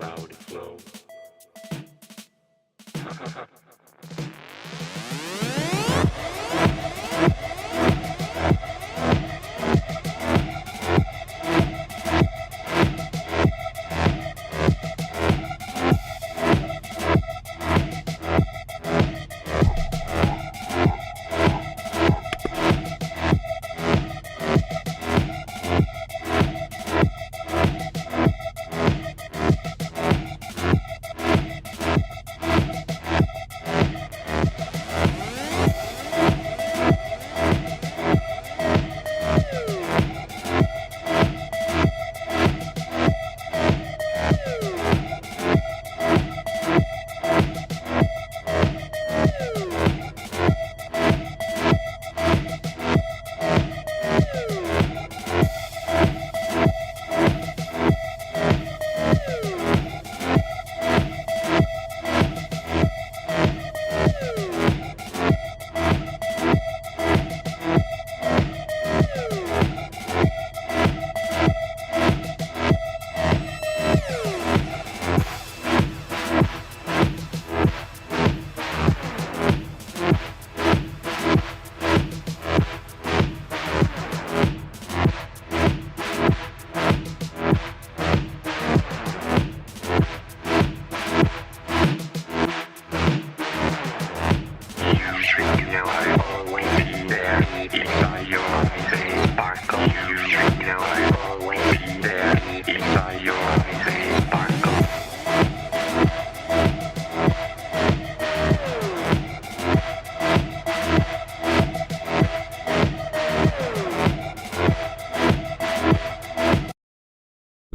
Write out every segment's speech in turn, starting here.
cloudy flow.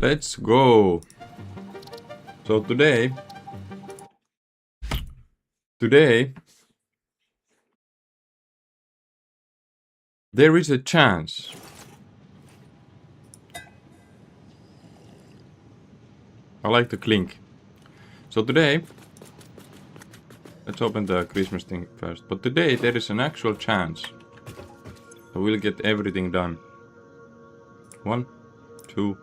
Let's go. So today there is a chance I like the clink. So today, let's open the Christmas thing first. But today there is an actual chance that we'll get everything done. 1, 2,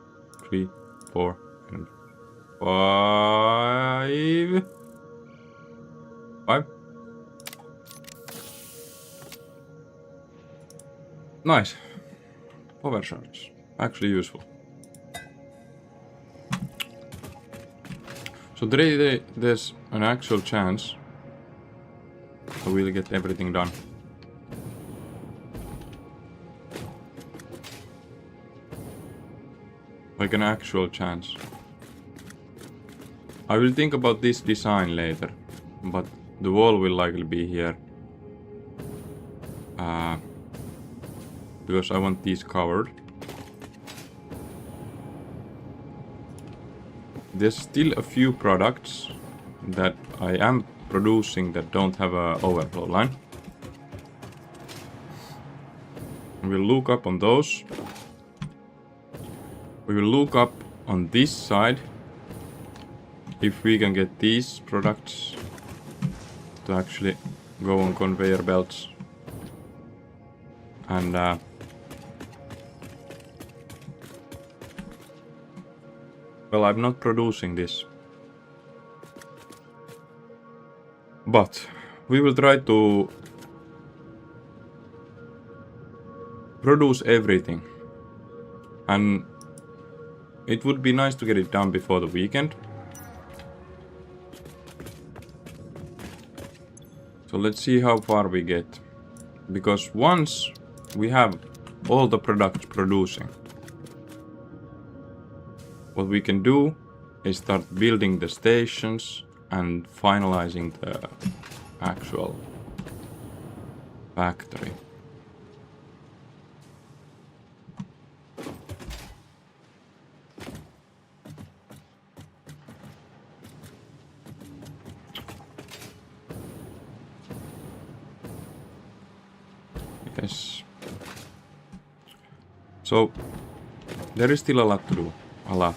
3, 4, and 5. 5. Nice. Power shards. Actually useful. So today there's an actual chance that we'll get everything done. Like an actual chance. I will think about this design later, but the wall will likely be here. Because I want these covered. There's still a few products that I am producing that don't have a overflow line. We'll look up on those. We will look up on this side if we can get these products to actually go on conveyor belts. And well, I'm not producing this, but we will try to produce everything, and it would be nice to get it done before the weekend. So let's see how far we get, because once we have all the products producing, what we can do is start building the stations and finalizing the actual factory. Yes. So there is still a lot to do. A lot.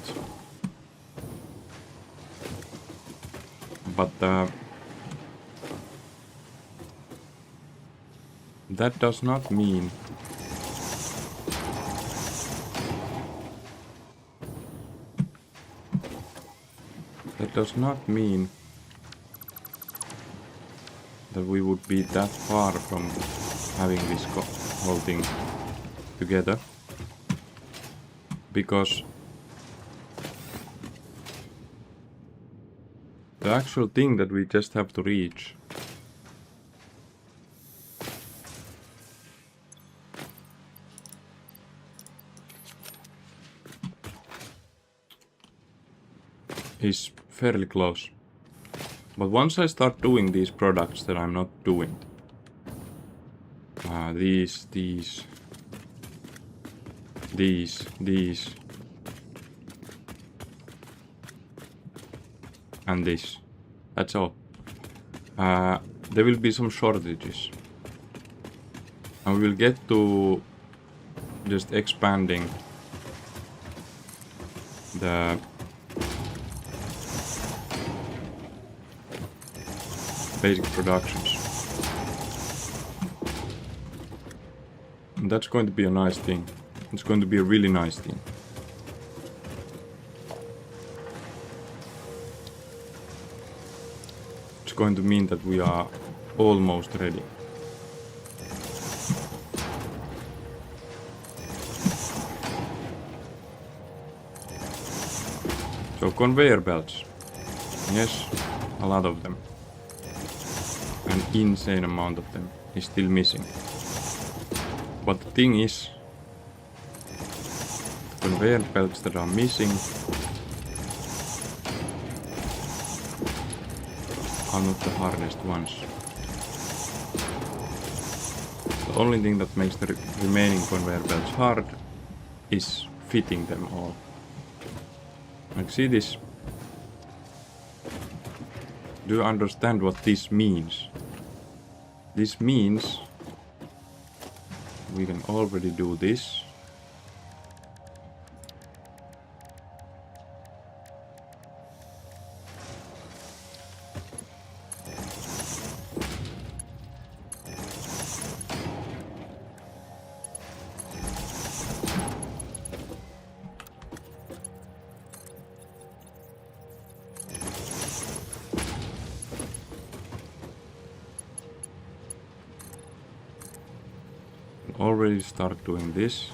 But that does not mean That does not mean that we would be that far from having this whole thing together, because the actual thing that we just have to reach is fairly close. But once I start doing these products that I'm not doing, these, and this, that's all. There will be some shortages. And we will get to just expanding the basic productions. And that's going to be a nice thing. It's going to be a really nice thing. It's going to mean that we are almost ready. So conveyor belts. Yes, a lot of them. An insane amount of them is still missing. But the thing is, the conveyor belts that are missing are not the hardest ones. The only thing that makes the remaining conveyor belts hard is fitting them all. Like, see this? Do you understand what this means? This means we can already do this. Already start doing this.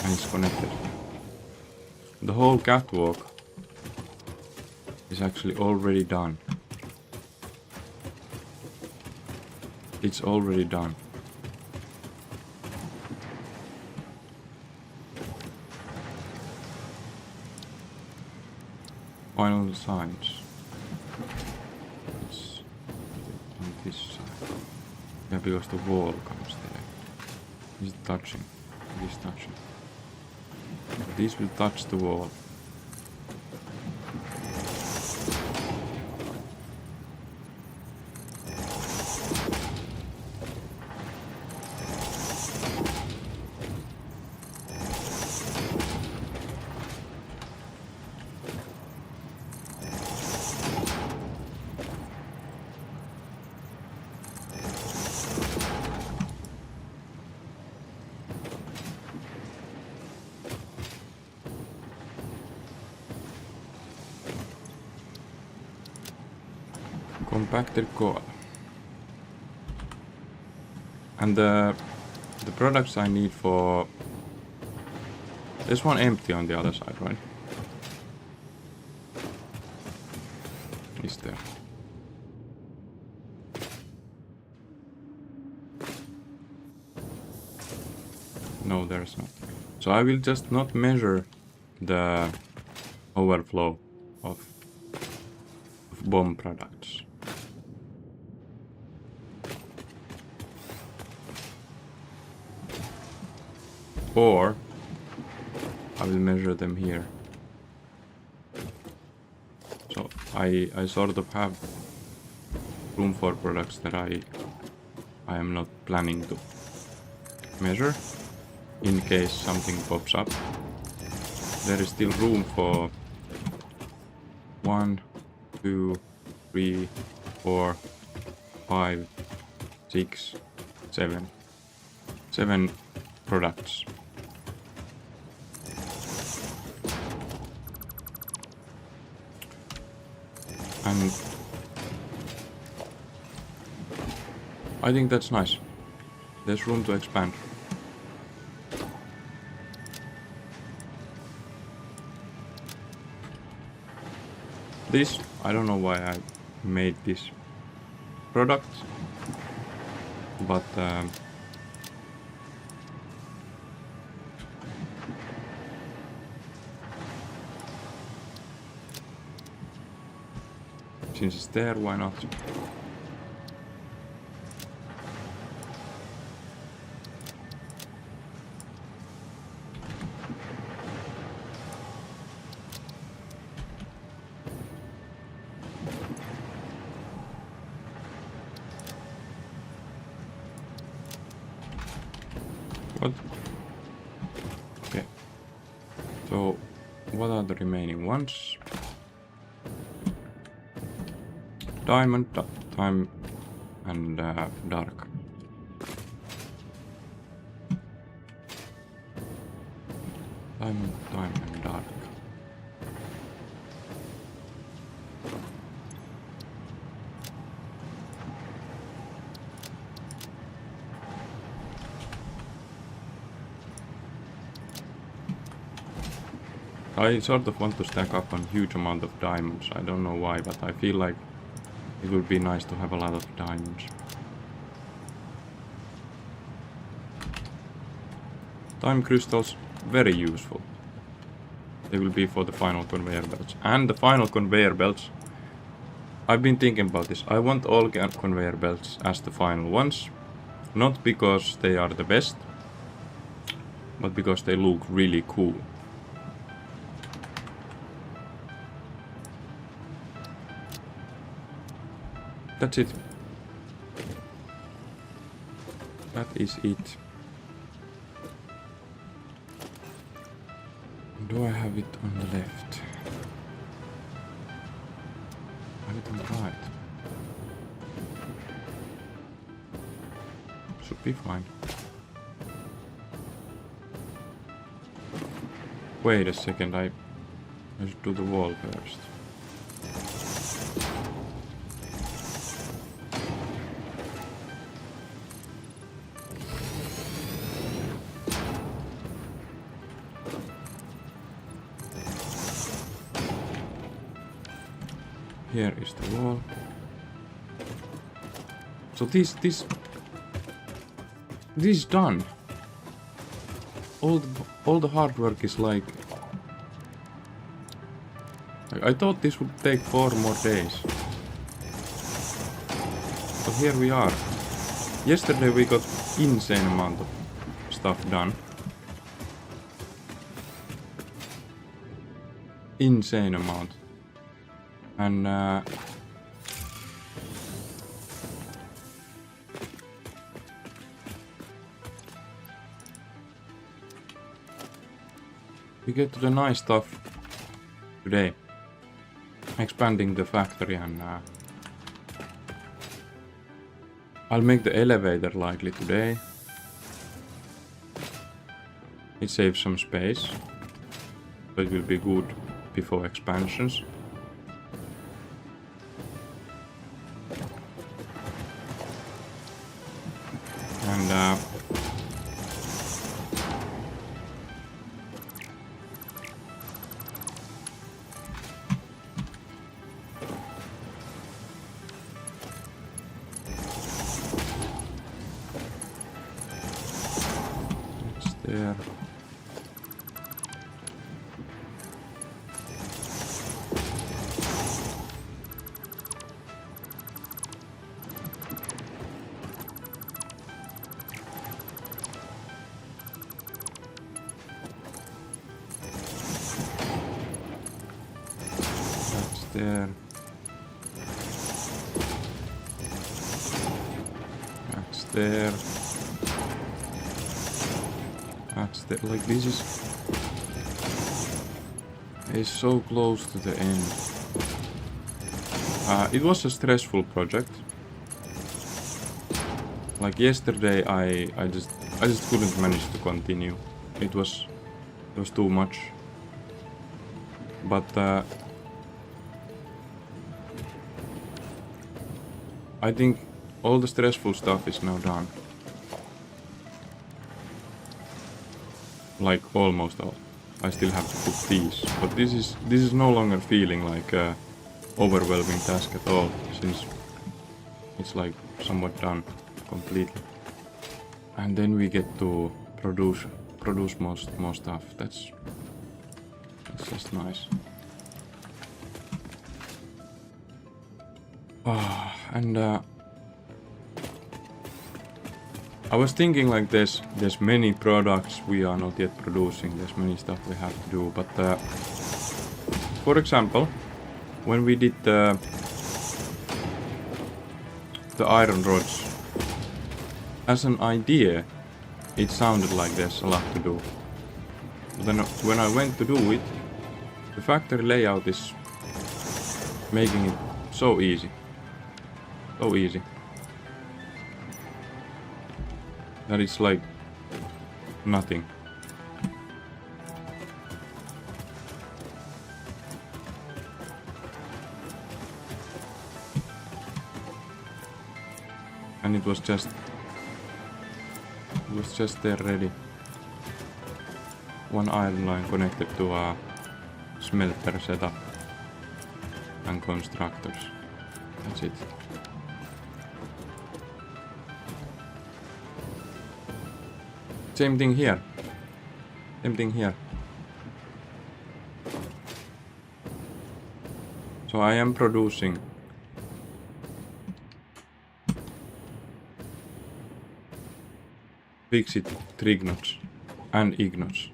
And it's connected. The whole catwalk is actually already done. It's already done. Final signs. It's on this side. Yeah, because the wall comes there. Is it touching? It is touching. This will touch the wall. Compacted coil. And the products I need for... There's one empty on the other side, right? Is there? No, there's not. So I will just not measure the overflow of bomb products. Or I will measure them here. So I sort of have room for products that I am not planning to measure in case something pops up. There is still room for 1, 2, 3, 4, 5, 6, 7. 7 products. And I think that's nice. There's room to expand. This, I don't know why I made this product, but since it's there, why not? What? Okay. So, what are the remaining ones? Diamond, time, and dark. Diamond, time, and dark. I sort of want to stack up a huge amount of diamonds. I don't know why, but I feel like it would be nice to have a lot of diamonds. Time crystals, very useful. They will be for the final conveyor belts. And the final conveyor belts, I've been thinking about this. I want all conveyor belts as the final ones. Not because they are the best, but because they look really cool. That's it. That is it. Do I have it on the left? I have it on the right. Should be fine. Wait a second, I should do the wall first. Here is the wall. So this is done. All the hard work is like I thought this would take 4 more days. But here we are. Yesterday we got insane amount of stuff done. Insane amount. And we get to the nice stuff today. Expanding the factory, and I'll make the elevator likely today. It saves some space, so it will be good before expansions. And it's there. There. That's there. That's there. Like this is so close to the end. It was a stressful project. Like yesterday I just I just couldn't manage to continue. It was too much. But I think all the stressful stuff is now done. Like almost all. I still have to put these, but this is no longer feeling like a overwhelming task at all, since it's like somewhat done completely. And then we get to produce more stuff. That's just nice. And I was thinking like there's many products we are not yet producing. There's many stuff we have to do. But for example, when we did the iron rods, as an idea, it sounded like there's a lot to do. But then when I went to do it, the factory layout is making it so easy. So easy. That it's like nothing. And it was just there ready. One iron line connected to a smelter setup and constructors. That's it. Same thing here. Same thing here. So I am producing fixed trignots and ignots.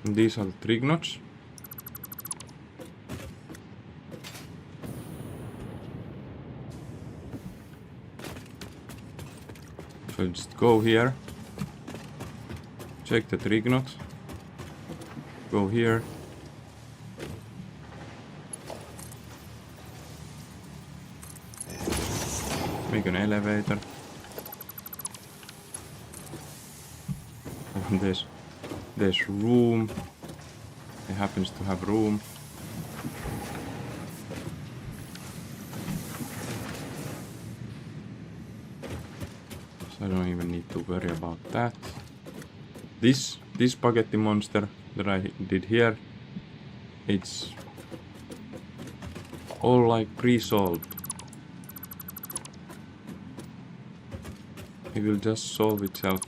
And these are the trignots. So just go here, check the trignot, go here, make an elevator, and there's room, it happens to have room. I don't even need to worry about that. This spaghetti monster that I did here, it's all like pre-solved. It will just solve itself.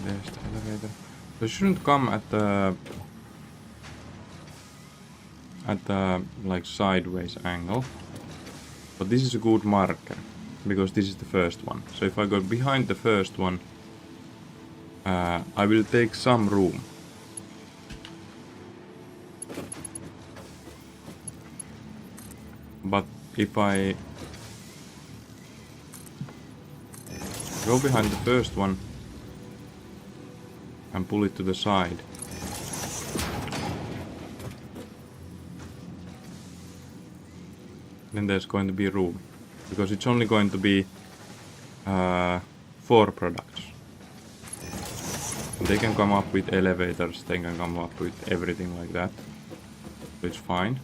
There's the elevator. So it shouldn't come at the like sideways angle, but this is a good marker because this is the first one. So if I go behind the first one, I will take some room. But if I go behind the first one and pull it to the side, then there's going to be room, because it's only going to be 4 products. And they can come up with elevators, they can come up with everything like that, so it's fine.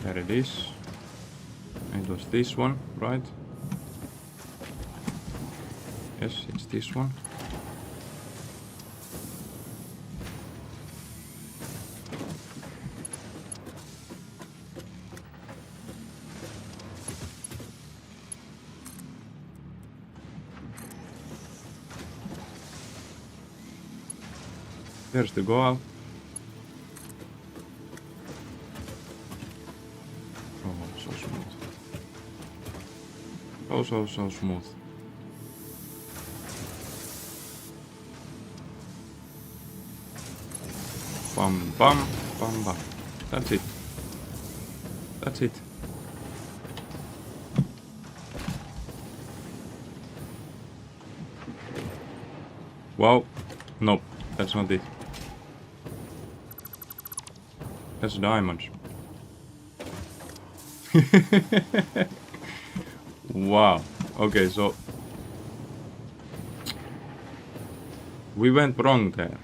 There it is. It was this one, right? Yes, it's this one. There's the goal. Oh, so smooth. So smooth. Bum bum bum bum. That's it. That's it. Wow. Nope, that's not it. That's diamonds. Wow. Okay, so we went wrong there.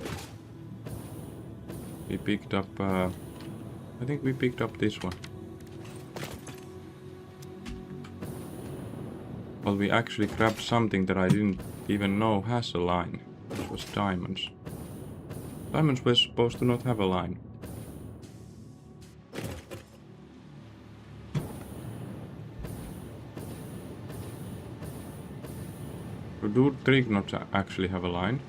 We picked up, I think we picked up this one. But we actually grabbed something that I didn't even know has a line, which was diamonds. Diamonds were supposed to not have a line. Do trig knots actually have a line?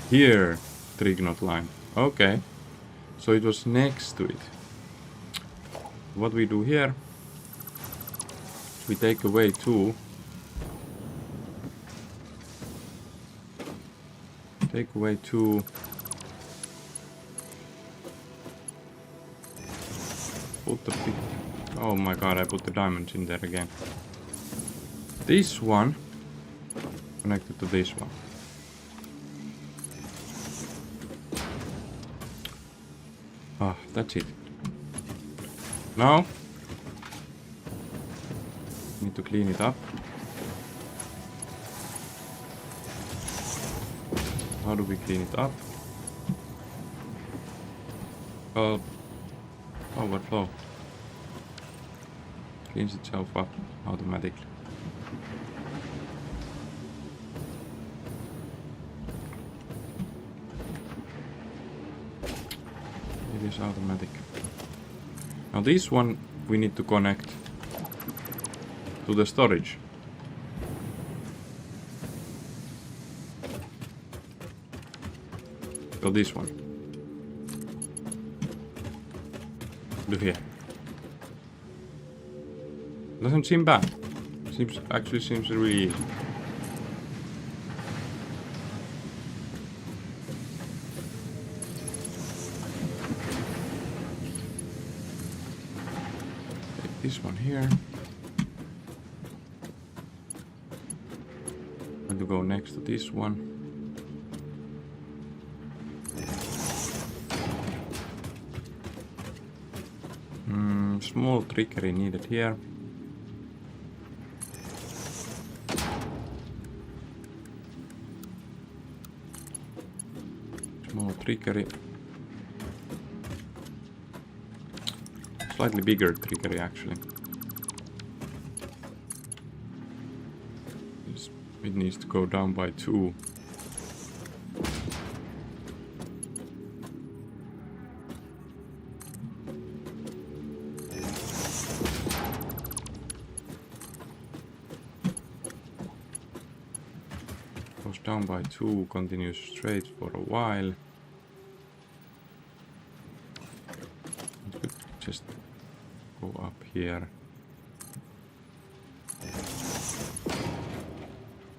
Here, trig knot line. Okay. So it was next to it. What we do here, we take away 2. Take away 2. Put the big... Oh my god, I put the diamonds in there again. This one connected to this one. Ah, that's it. Now need to clean it up. How do we clean it up? Well, overflow cleans itself up automatically. It is automatic. Now this one we need to connect to the storage. So this one. Do here. Doesn't seem bad. Actually seems really easy. Take this one here. And to go next to this one. Small trickery needed here. Small trickery. Slightly bigger trickery actually. It needs to go down by 2. Goes down by 2, continues straight for a while. It could just go up here.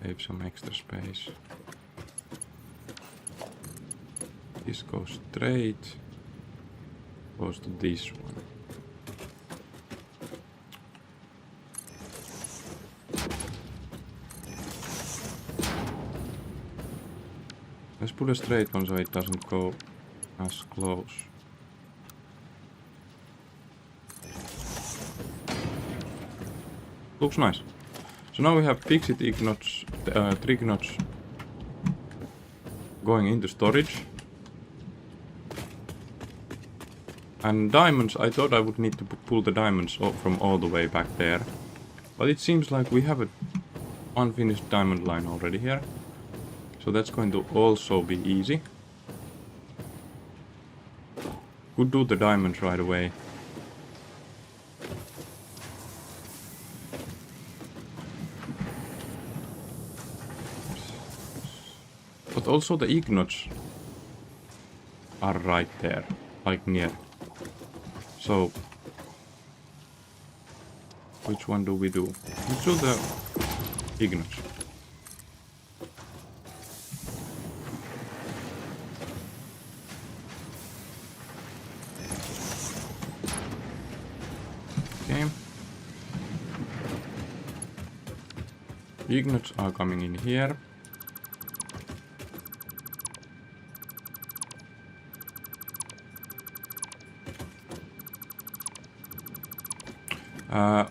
Save some extra space. This goes straight. Goes to this one. Let's put a straight one so it doesn't go as close. Looks nice. So now we have fixed trig knots going into storage. And diamonds, I thought I would need to pull the diamonds from all the way back there. But it seems like we have a unfinished diamond line already here. So that's going to also be easy. Could do the diamonds right away. But also the ignots are right there, like near. So, which one do we do? Let's do the ignots. Okay. Ignots are coming in here.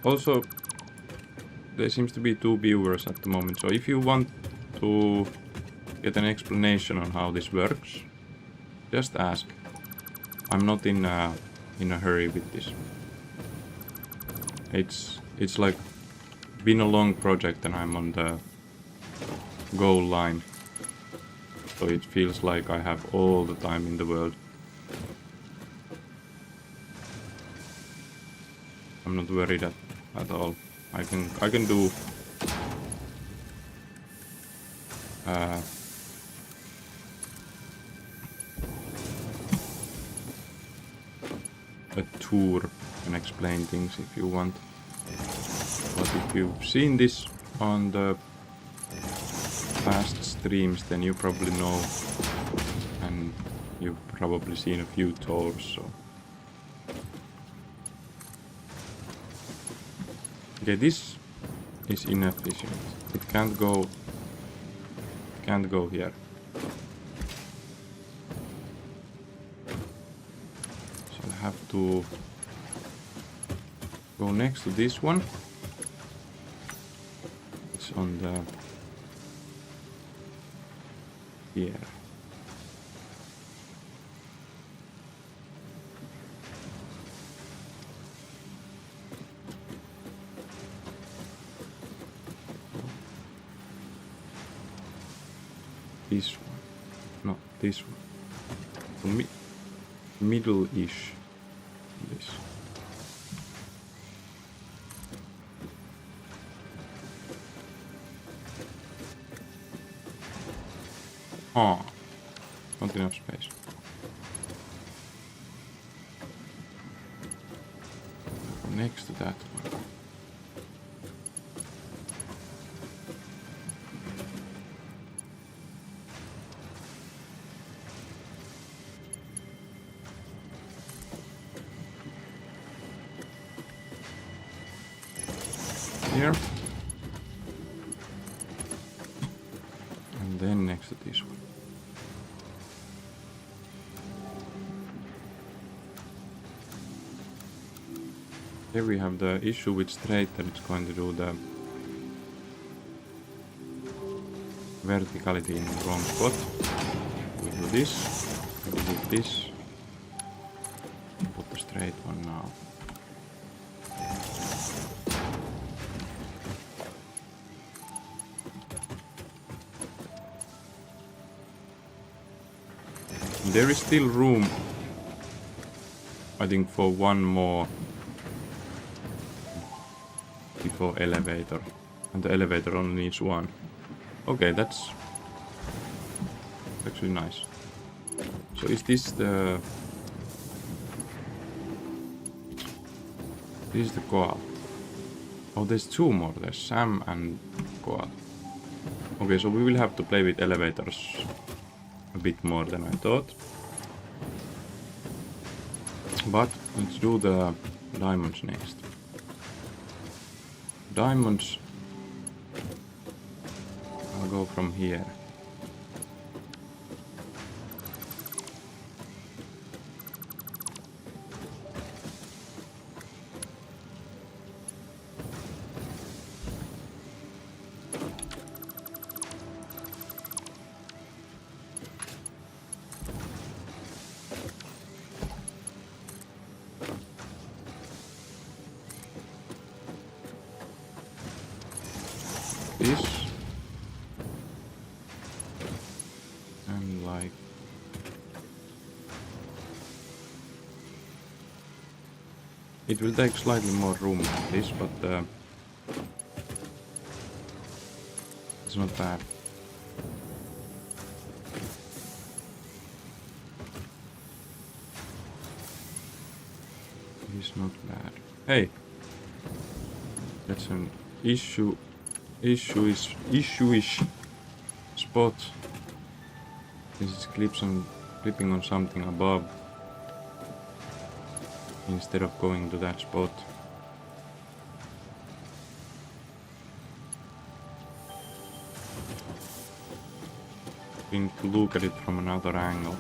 Also, there seems to be 2 viewers at the moment, so if you want to get an explanation on how this works, just ask. I'm not in a hurry with this. It's like been a long project and I'm on the goal line, so it feels like I have all the time in the world. I'm not worried at all. I can do a tour and explain things if you want. But if you've seen this on the past streams, then you probably know, and you've probably seen a few tours, so. Okay, this is inefficient. It can't go here. So I have to go next to this one. It's on the here. This one, no, this one. So middle-ish. This. Ah, not enough space. Next to that one. Here. And then next to this one. Here we have the issue with straight, that it's going to do the verticality in the wrong spot. We do this, we do this, put the straight one now. There is still room, I think, for one more before elevator, and the elevator only needs one. Okay, that's actually nice. So is this the... This is the Koal. Oh, there's 2 more. There's Sam and Koal. Okay, so we will have to play with elevators a bit more than I thought. But let's do the diamonds next. Diamonds, I'll go from here. This. It will take slightly more room than this, but it's not bad. It's not bad. Hey! That's an issue-ish spot. This is clipping on something above instead of going to that spot. We need to look at it from another angle.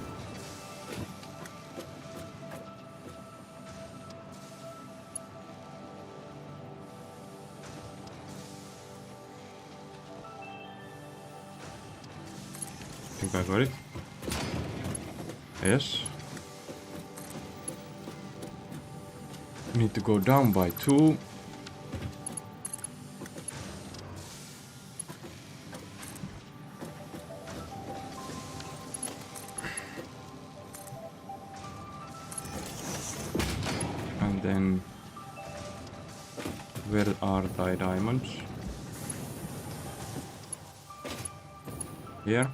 I think I got it. Yes. Need to go down by 2. And then where are thy diamonds? Here.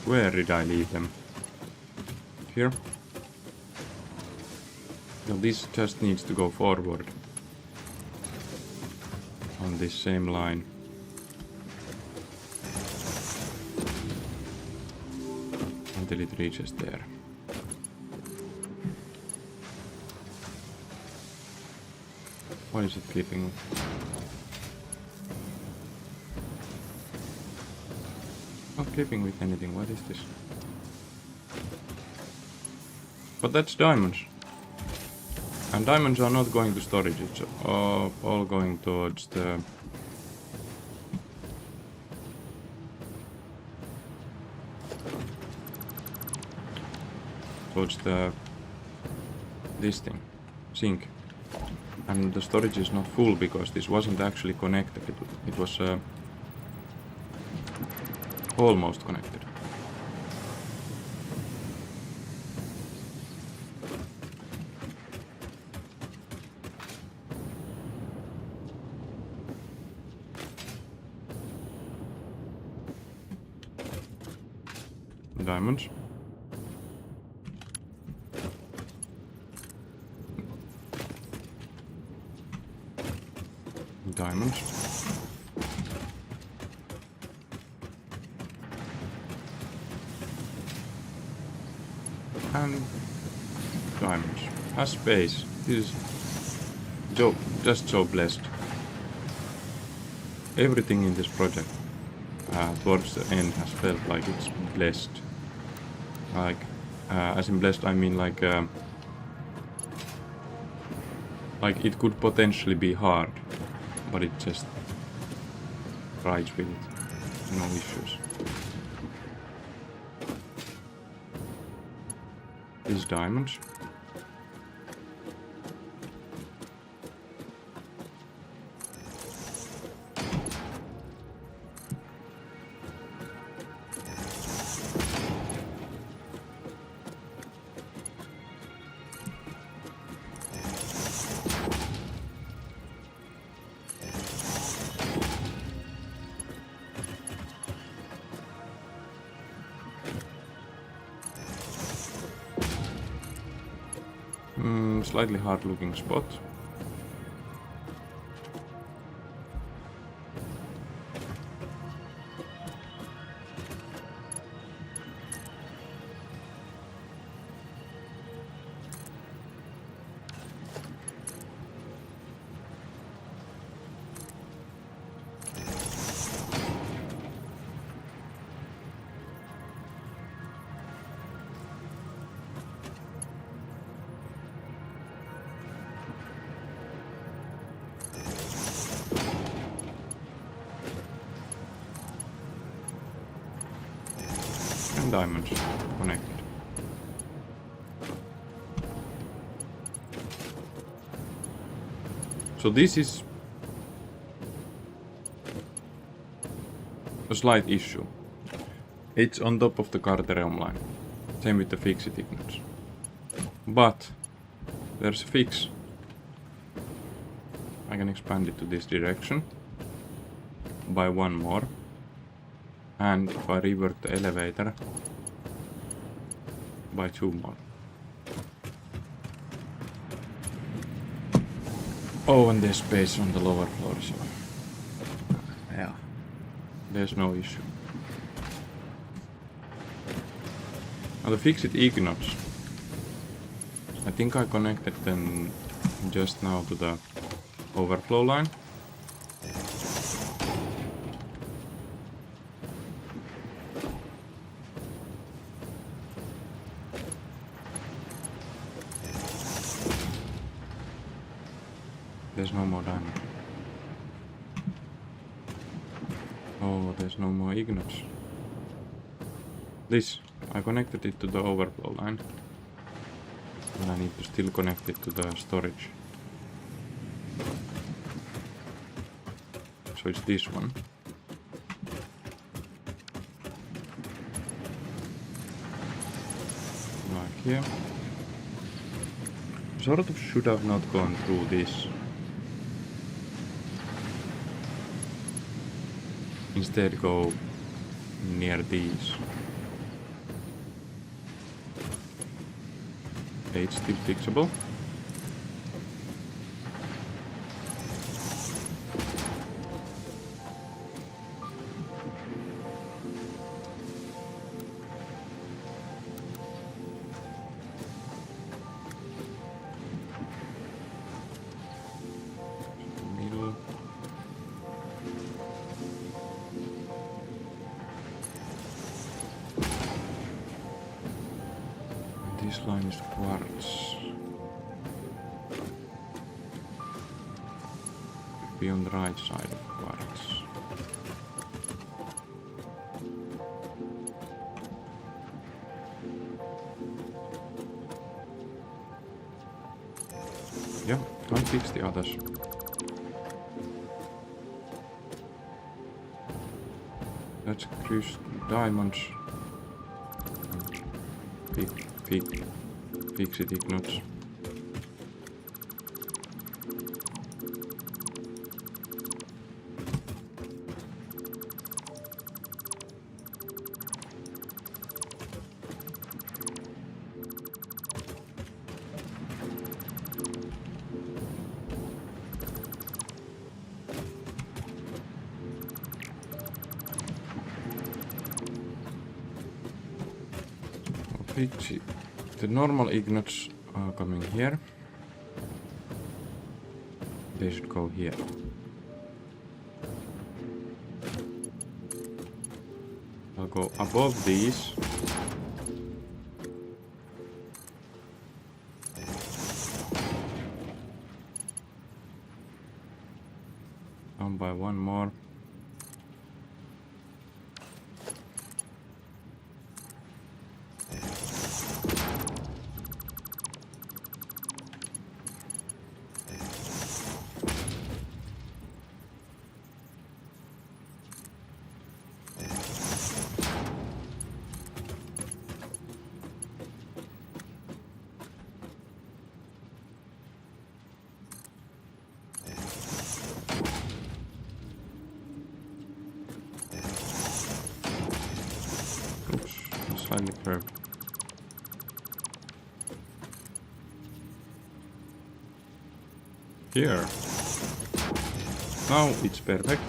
Where did I leave them? Here? No, this just needs to go forward on this same line. Until it reaches there. What is it keeping? Not clipping with anything. What is this? But that's diamonds. And diamonds are not going to storage. It's all going towards the... this thing. Sink. And the storage is not full because this wasn't actually connected. It was... almost connected. Diamonds. Diamonds. And diamonds. A space. This is just so blessed. Everything in this project towards the end has felt like it's blessed. Like, as in blessed, I mean like it could potentially be hard, but it just rides with it. No issues. These diamonds. Slightly hard looking spot. Diamonds connected. So this is a slight issue. It's on top of the Carter realm line. Same with the fixed ignites. But there's a fix. I can expand it to this direction by one more. And if I rework the elevator by two more. Oh, and there's space on the lower floor, so yeah, there's no issue. Now the fixed ignites, I think I connected them just now to the overflow line. There's no more diamond. Oh, there's no more ignites. This, I connected it to the overflow line. And I need to still connect it to the storage. So it's this one. Like here. Sort of should have not gone through this. Instead go near these. It's still fixable. Middle. This line is quartz. Be on the right side of quartz. Yeah, can't fix the others. Let's cruise diamonds. Fix it ignites. The normal ignites are coming here. They should go here. I'll go above these. Down by one more. Slightly curved. Here. Now it's perfect.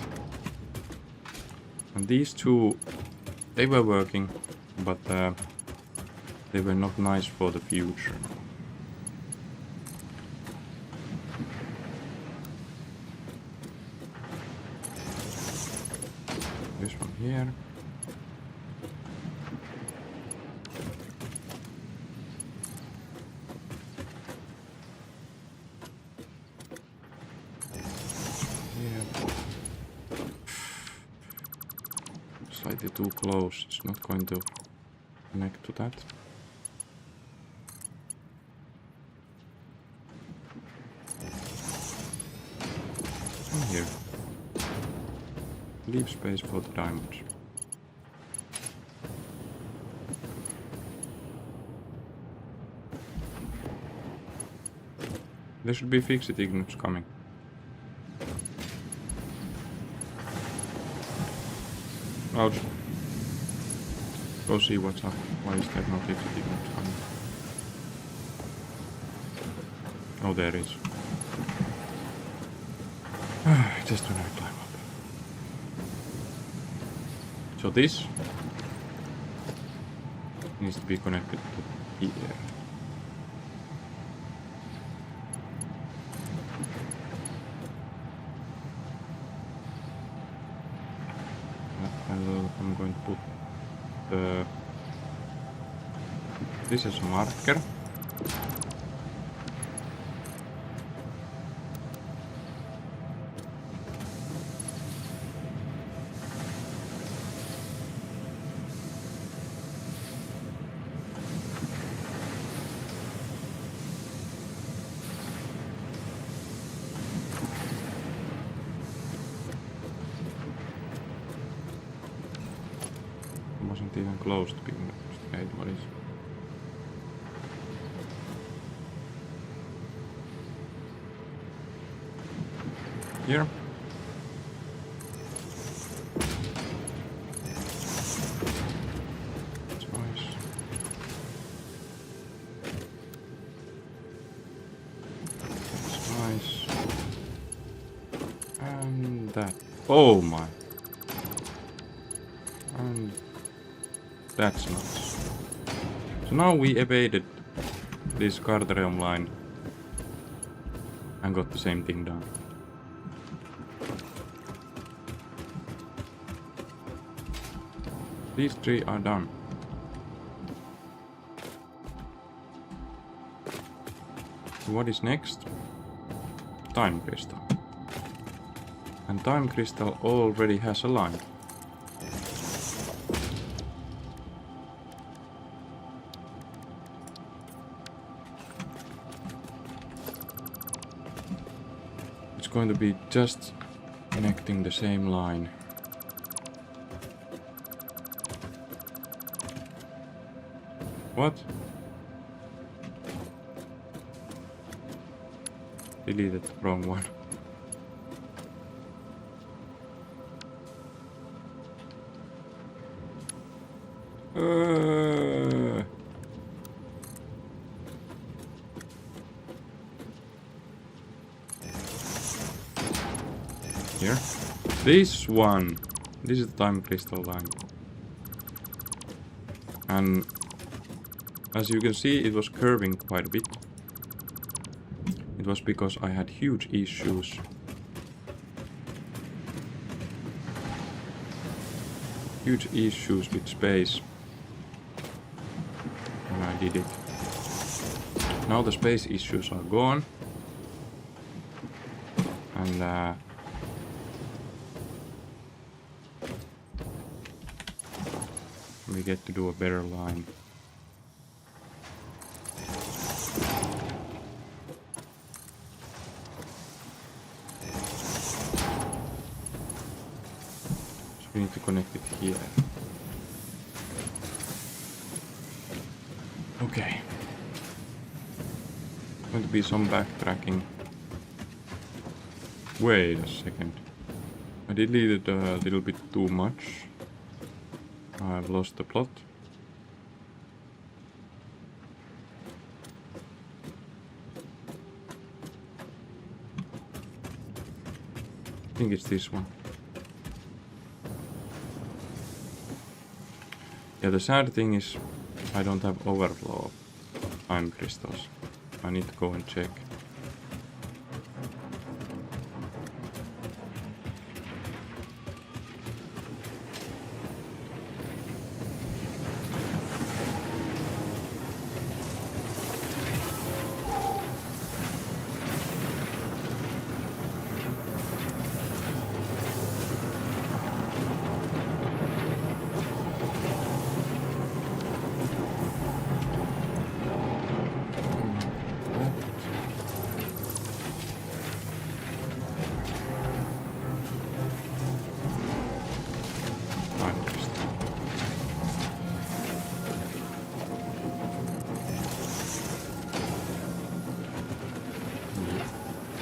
And these two, they were working, but they were not nice for the future. This one here. Slightly too close, it's not going to connect to that. in here. Leave space for the diamonds. There should be fixed ignits coming. I'll just go see what's up. Why is there no fixed ignits coming? Oh, there is. Just when I climb up. So this needs to be connected to here. I'm going to put this as a marker. Wasn't even close to being straight. What is? Here. That's nice. That's nice. And that. Oh my. And that's nice. So now we evaded this guardrail line and got the same thing done. These three are done. What is next? Time crystal. And time crystal already has a line. Going to be just connecting the same line. What? Deleted the wrong one. Here. This one. This is the time crystal line. And as you can see, it was curving quite a bit. It was because I had huge issues. Huge issues with space when I did it. Now the space issues are gone. And we get to do a better line. So we need to connect it here. Okay. Going to be some backtracking. Wait a second. I deleted a little bit too much. I've lost the plot. I think it's this one. Yeah, the sad thing is I don't have overflow of time crystals. I need to go and check.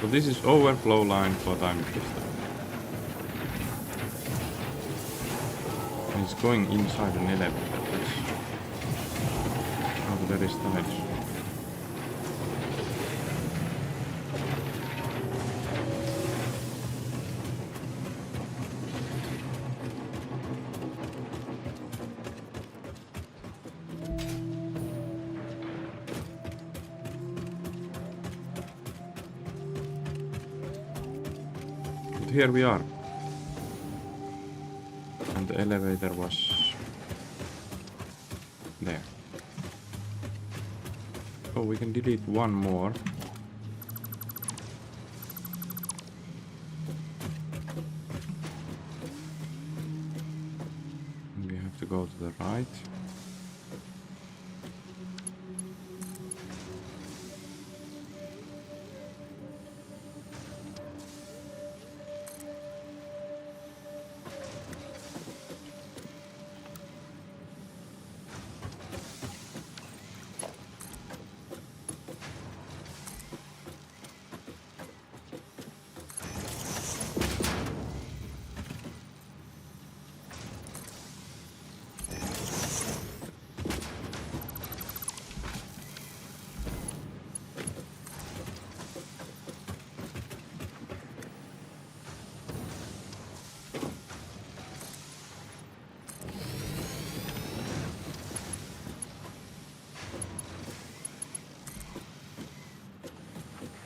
So this is overflow line for time crystal. And it's going inside an elevator. That's not very stylish. Here we are, and the elevator was there. Oh, we can delete one more. And we have to go to the right.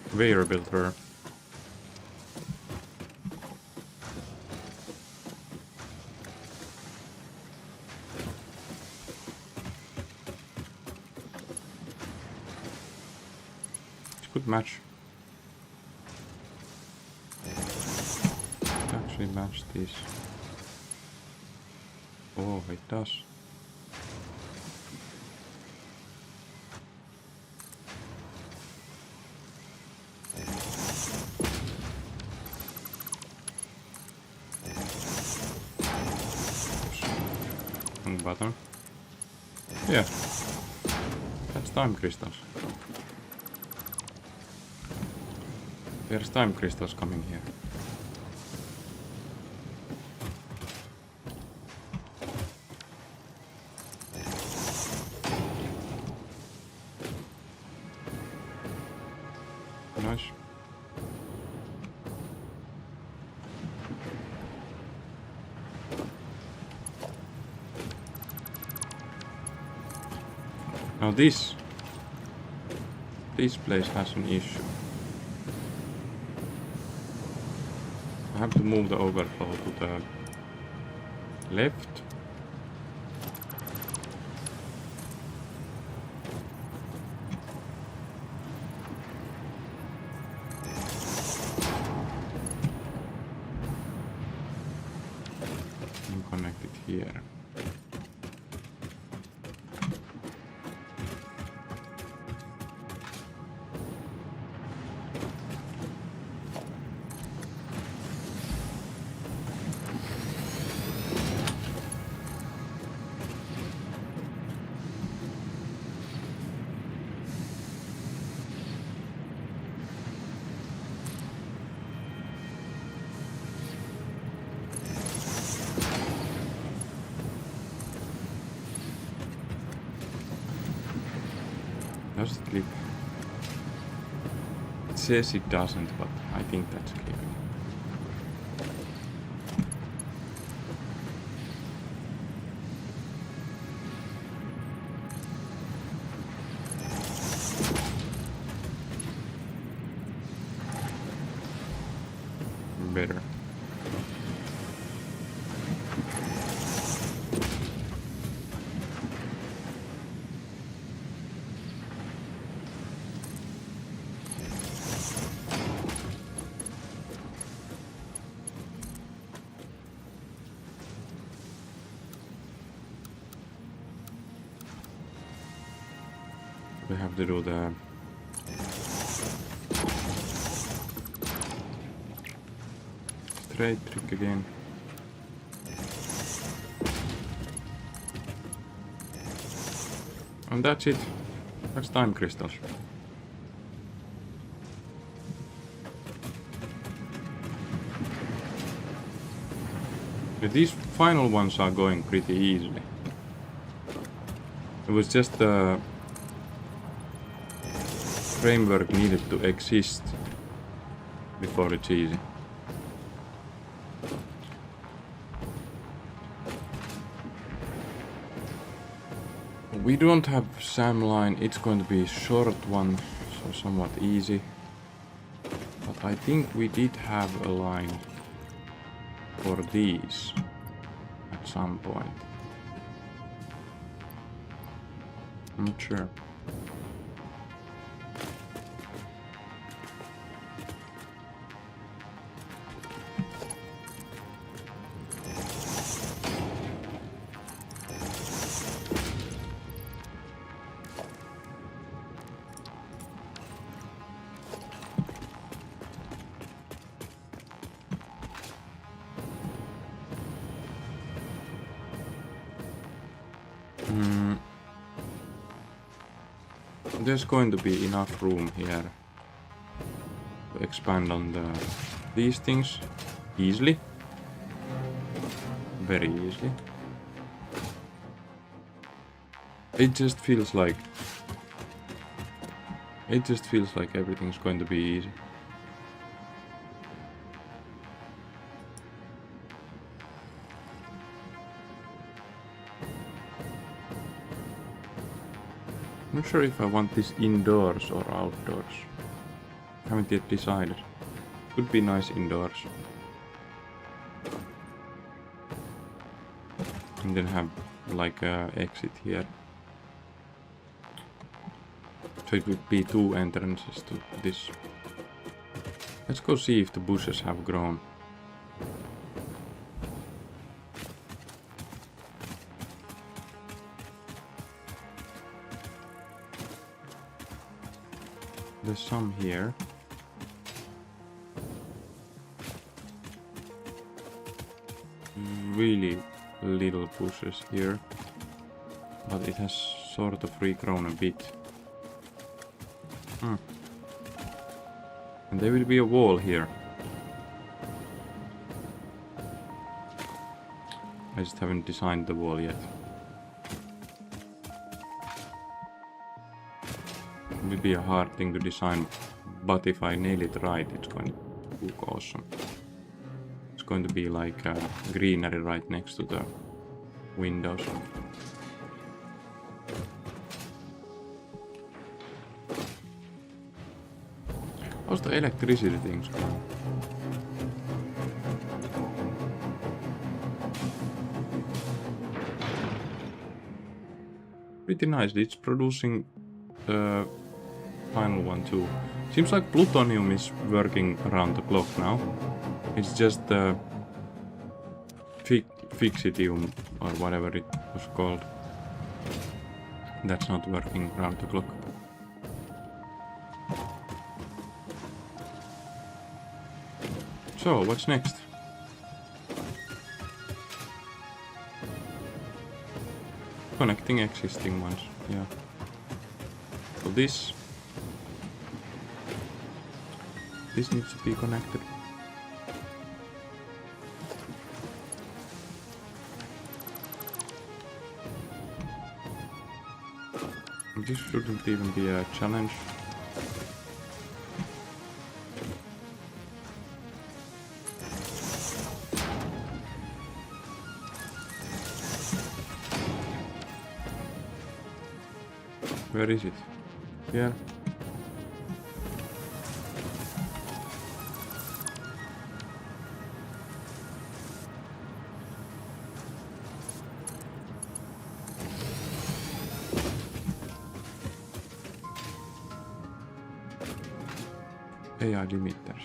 Conveyor built her. It's a good match. Actually match this. Oh, it does. Button. Yeah, that's time crystals. There's time crystals coming here. Nice. Now this place has an issue. I have to move the overflow to the left. And connect it here. Does it click? It says it doesn't, but I think that's clicking. Better. We have to do the straight trick again. And that's it. That's time crystals. But these final ones are going pretty easily. It was just the framework needed to exist before it's easy. We don't have SAM line, it's going to be a short one, so somewhat easy. But I think we did have a line for these at some point. I'm not sure. There's going to be enough room here to expand on these things easily, very easily. It just feels like everything's going to be easy. I'm not sure if I want this indoors or outdoors. Haven't yet decided. Could be nice indoors. And then have like a exit here. So it would be 2 entrances to this. Let's go see if the bushes have grown. There's some here. Really little bushes here, but it has sort of regrown a bit. And there will be a wall here. I just haven't designed the wall yet. It will be a hard thing to design, but if I nail it right, it's going to look awesome. It's going to be like a greenery right next to the windows. How's the electricity things going? Pretty nice. It's producing the final one too. Seems like plutonium is working around the clock now. It's just the fixitium or whatever it was called that's not working around the clock. So, what's next? Connecting existing ones, yeah. So this needs to be connected. This shouldn't even be a challenge. Where is it? Here. AI limiters.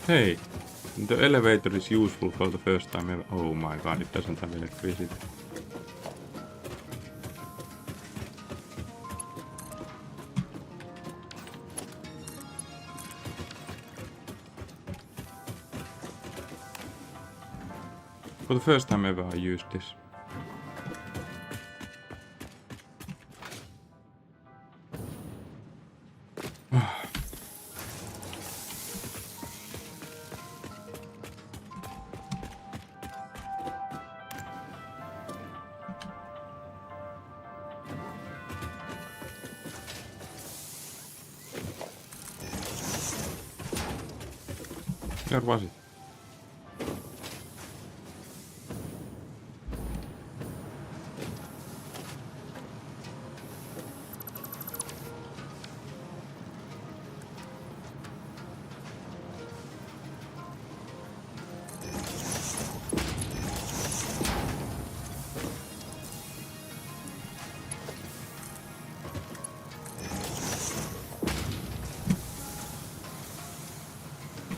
Hey, the elevator is useful for the first time ever. Oh my god, it doesn't have electricity. For the first time ever I used this. Where was it?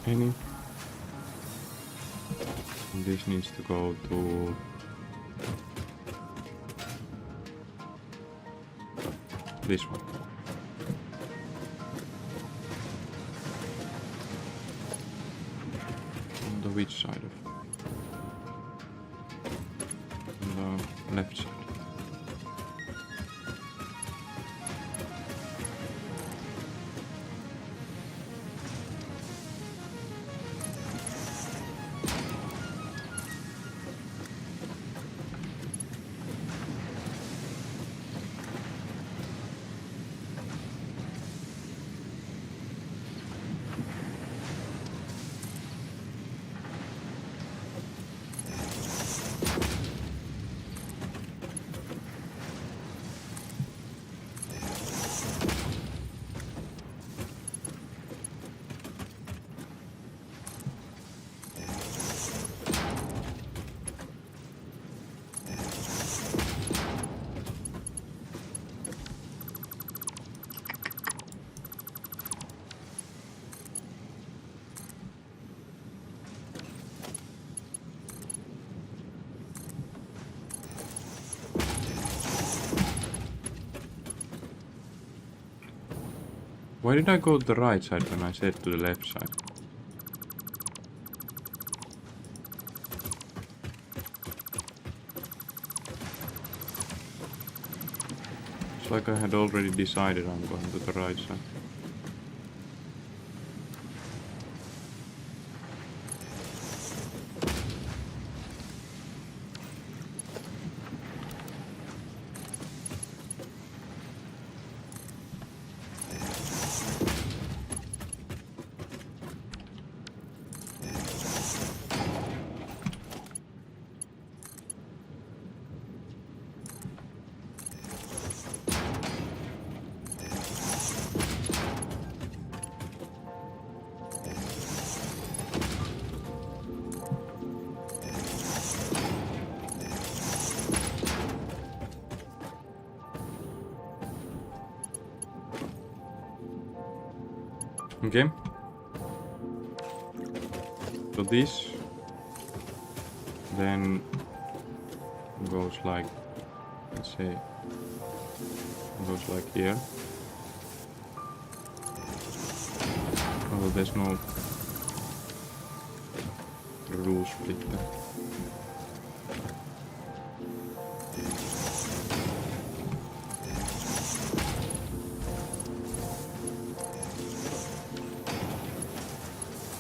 Any? And this needs to go to this one. On the which side of? On the left side. Why did I go to the right side when I said to the left side? It's like I had already decided I'm going to the right side. Okay. So this then goes like, let's say, goes like here. Although there's no rule splitter.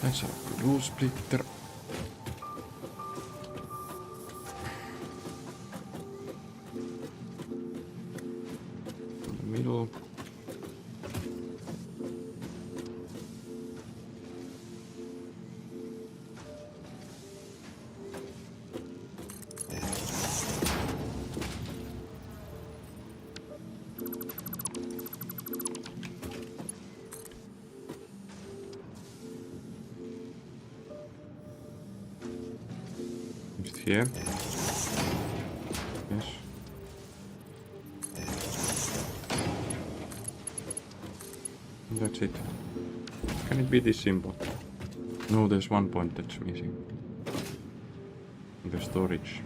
Let's have the rule splitter. In the middle. Here. Yes. That's it. Can it be this simple? No, there's one point that's missing. The storage.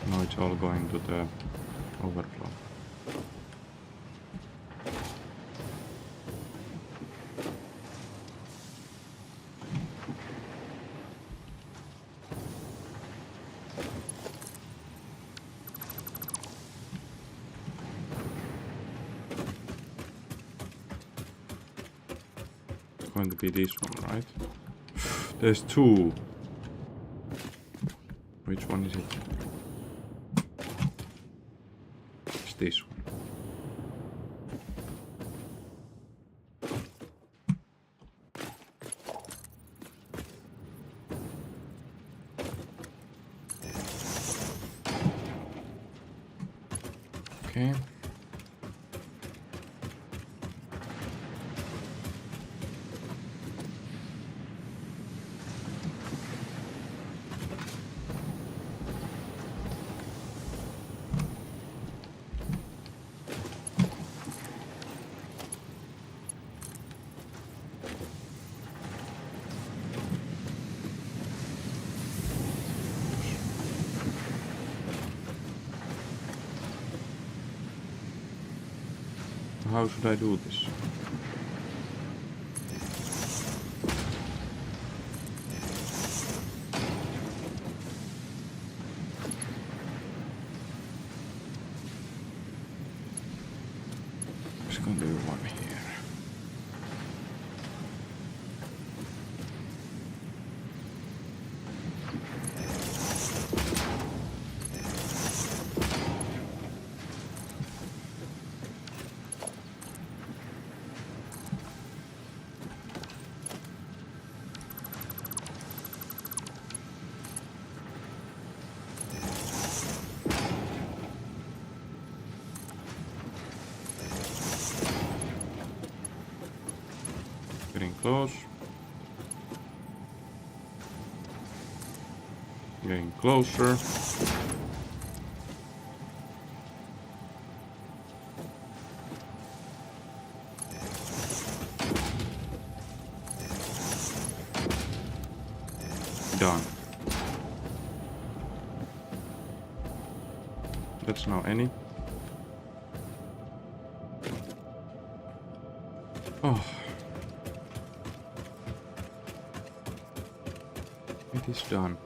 Now it's all going to the overflow. Going to be this one, right? There's two. Which one is it? It's this one. Okay. How should I do this? Just gonna do one here. Getting close. Getting closer. Done. That's now any. Oh. It is done.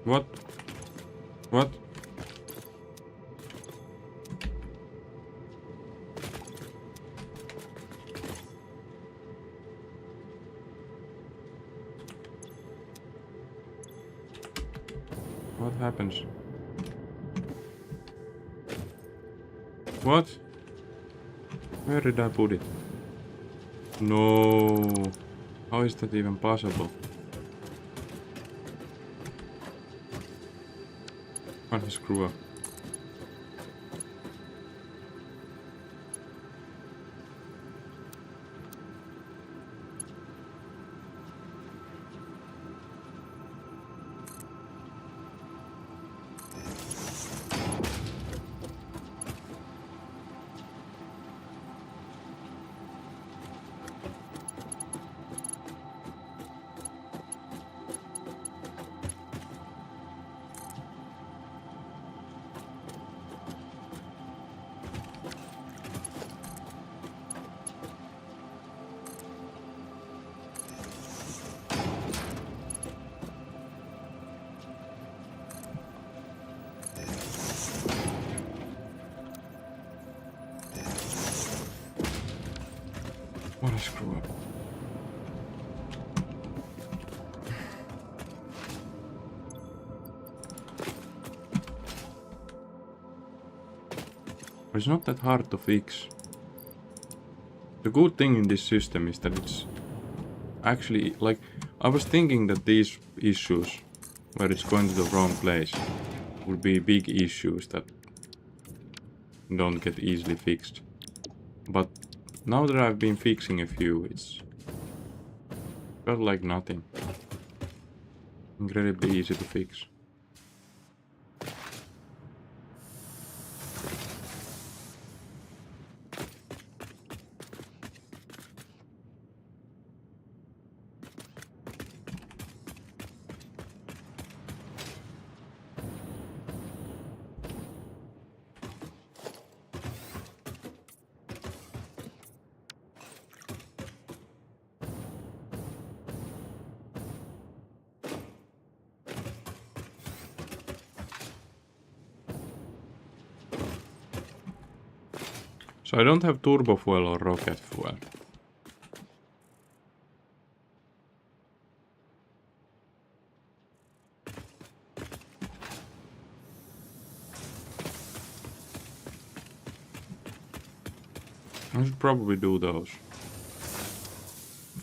What? What? What happens? What? Where did I put it? No. How is that even possible? What a screw up. What a screw up. It's not that hard to fix. The good thing in this system is that it's actually, like, I was thinking that these issues, where it's going to the wrong place, would be big issues that don't get easily fixed. But now that I've been fixing a few, it's felt like nothing. Incredibly easy to fix. So I don't have turbo fuel or rocket fuel. I should probably do those.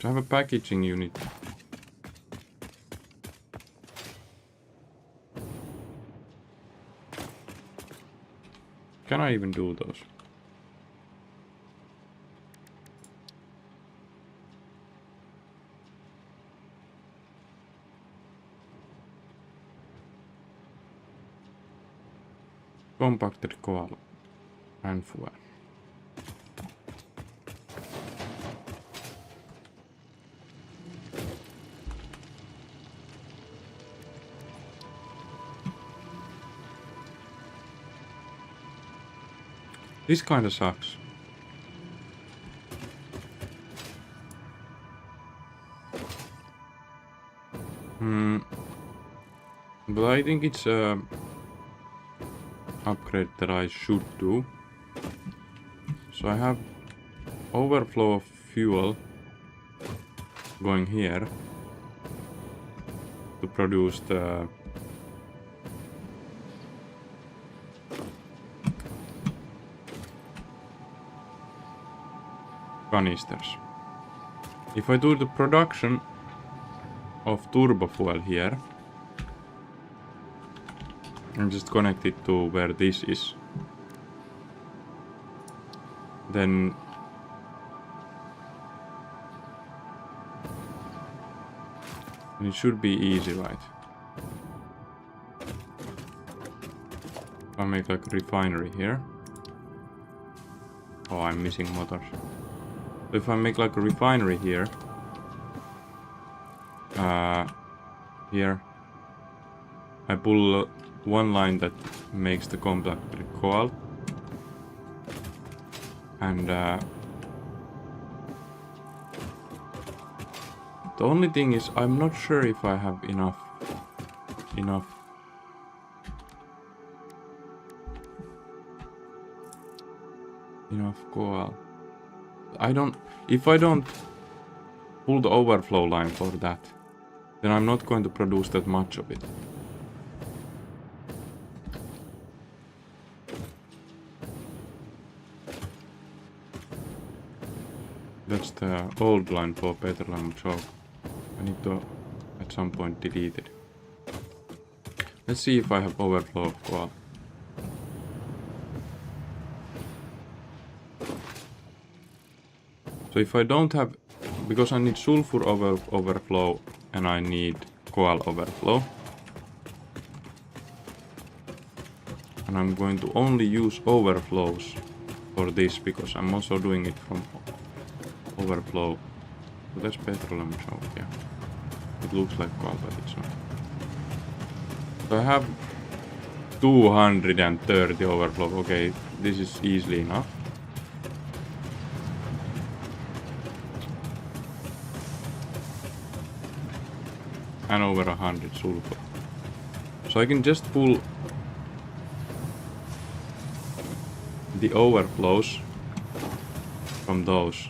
To have a packaging unit Can I even do those? Compacted coal and fuel. This kinda sucks. But I think it's a upgrade that I should do. So I have overflow of fuel going here to produce the canisters. If I do the production of turbo fuel here and just connect it to where this is, then it should be easy, right? If I make like a refinery here. Oh, I'm missing motors. If I make like a refinery here, here I pull one line that makes the compacted coal, and the only thing is I'm not sure if I have enough coal. If I don't pull the overflow line for that, then I'm not going to produce that much of it. That's the old line for petroleum choke. I need to at some point delete it. Let's see if I have overflow of coal. So if I don't have, because I need sulfur overflow and I need coal overflow, and I'm going to only use overflows for this because I'm also doing it from overflow. So that's petroleum choke, yeah. It looks like coal, but it's not. So I have 230 overflow. Okay, this is easily enough. And over 100 sulfur. So I can just pull the overflows from those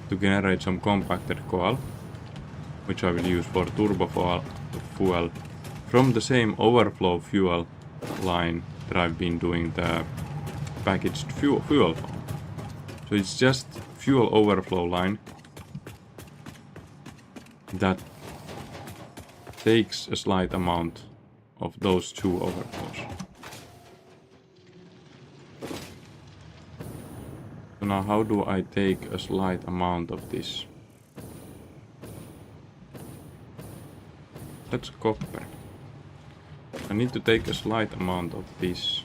to generate some compacted coal, which I will use for turbo fuel from the same overflow fuel line that I've been doing the packaged fuel from. So it's just fuel overflow line that takes a slight amount of those two overflows. So now how do I take a slight amount of this? That's copper. I need to take a slight amount of this.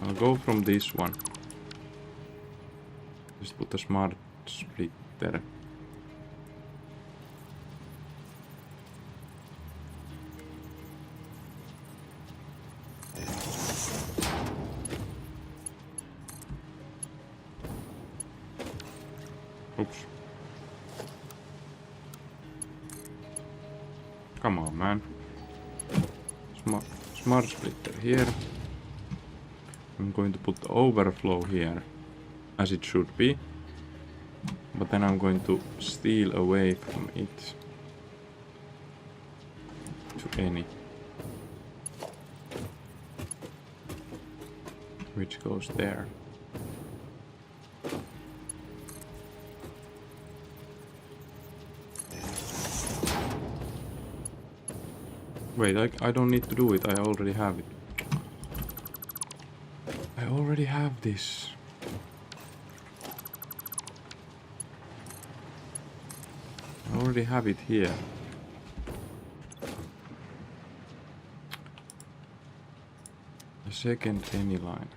I'll go from this one. Just put a smart splitter. Oops. Come on, man. Smart splitter here. I'm going to put the overflow here, as it should be. But then I'm going to steal away from it to any, which goes there. Wait, I don't need to do it, I already have it. I already have this. I already have it here. The second any line.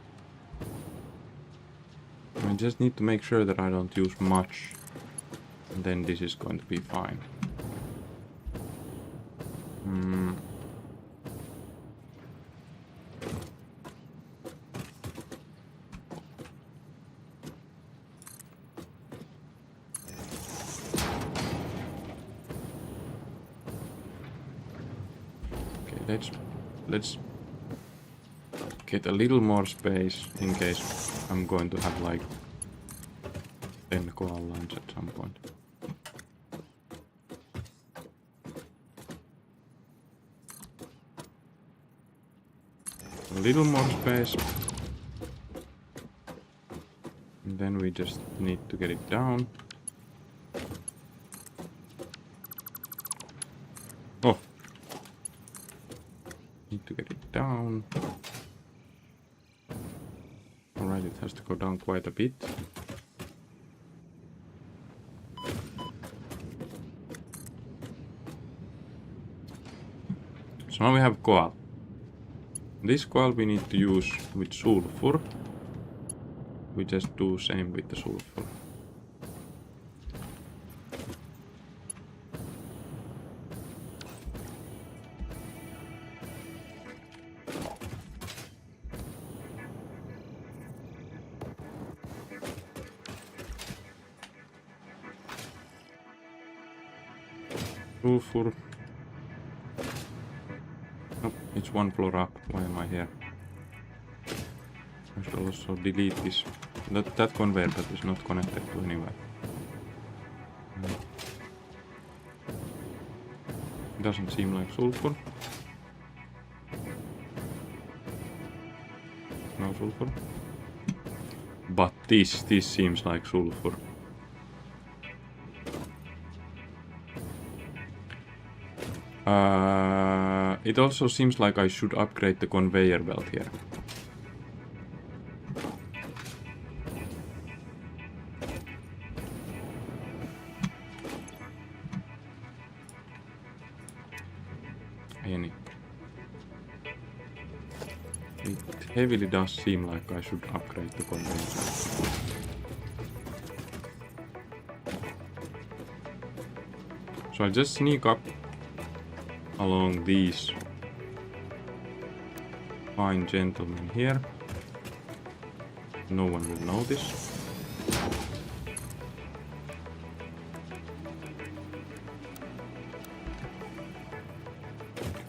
I just need to make sure that I don't use much. And then this is going to be fine. Okay, let's get a little more space in case I'm going to have like 10 coal lines at some point. A little more space. And then we just need to get it down. Oh! Need to get it down. Alright, it has to go down quite a bit. So now we have coal. This coal we need to use with sulfur. We just do same with the sulfur. Sulfur. Nope, it's one floor up. Why am I here? I should also delete this. That conveyor that is not connected to anywhere. Doesn't seem like sulfur. No sulfur. But this seems like sulfur. It also seems like I should upgrade the conveyor belt here. It heavily does seem like I should upgrade the conveyor belt. So I just sneak up along these fine gentlemen here. No one will notice.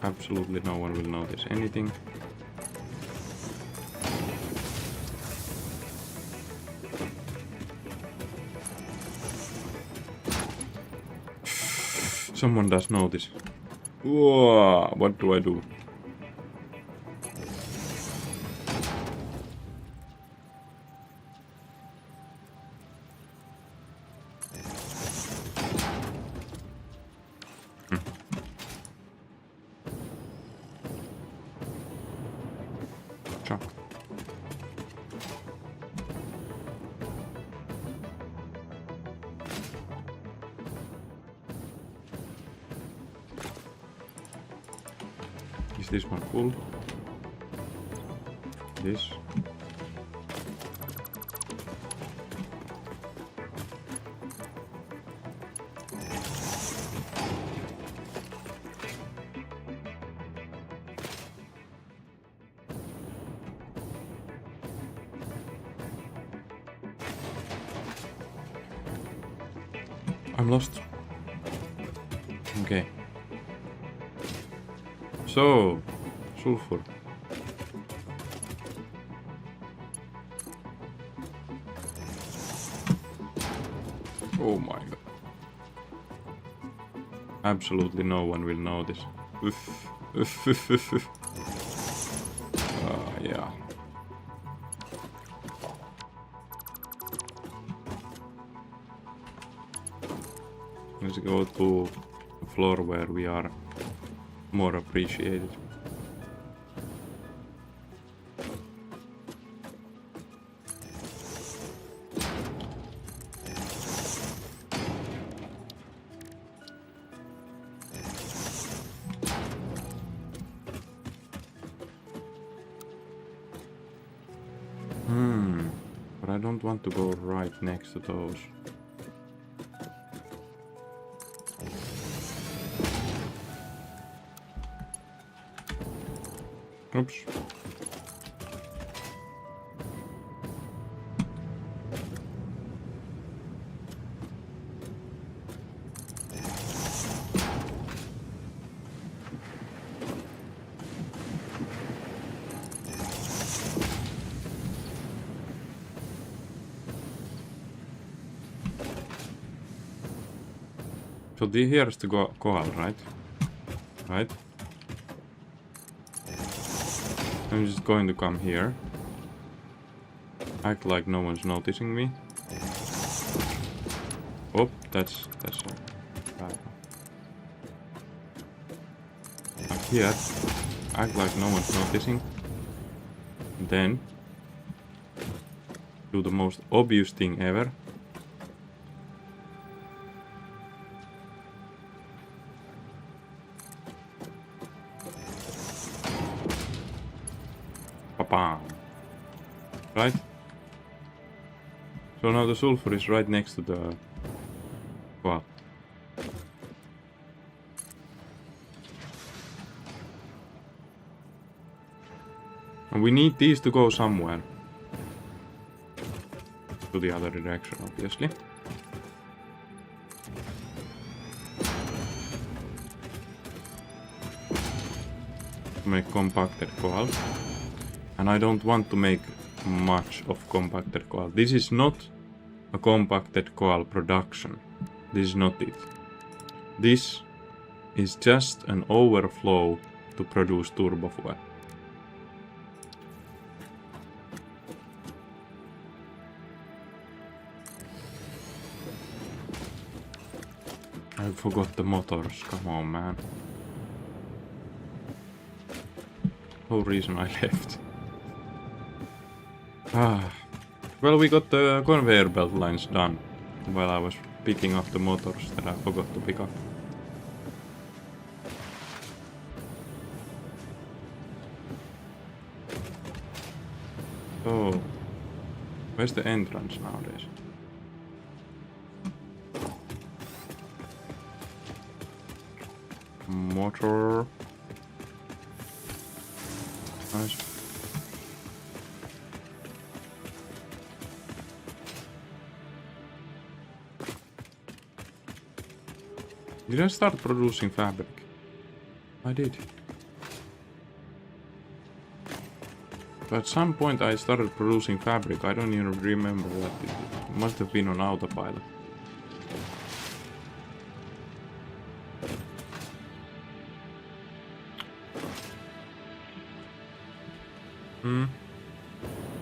Absolutely no one will notice anything. Someone does notice. Whoa, what do I do? Chuck. Is this one full? This. I'm lost. Okay. So, sulfur. Oh my god. Absolutely no one will notice. Yeah. Let's go to the floor where we are more appreciated. But I don't want to go right next to those. Oops. So here's the koal, right? Right? I'm just going to come here. Act like no one's noticing me. Oh, that's bad. Like here. Act like no one's noticing. And then do the most obvious thing ever. Bam. Right? So now the sulfur is right next to the well. And we need these to go somewhere. To the other direction, obviously. To make compacted coal. And I don't want to make much of compacted coal. This is not a compacted coal production. This is not it. This is just an overflow to produce turbo fuel. I forgot the motors, come on man. No reason I left. Well, we got the conveyor belt lines done while I was picking up the motors that I forgot to pick up. So, where's the entrance nowadays? Motor. Nice. Did I start producing fabric? I did. But at some point I started producing fabric. I don't even remember that. It must have been on autopilot.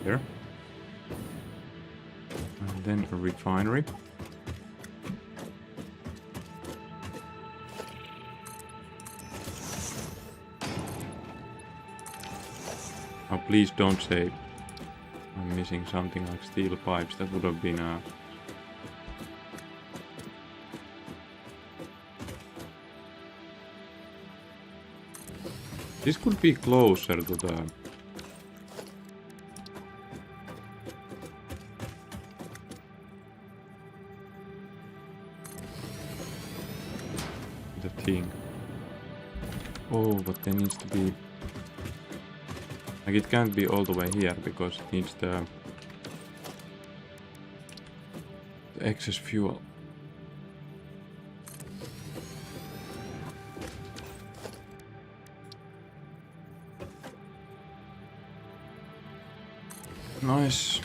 There. And then a refinery. Oh, please don't say I'm missing something like steel pipes. That would have been a... This could be closer to the... thing. Oh, but there needs to be... Like, it can't be all the way here because it needs the excess fuel. Nice.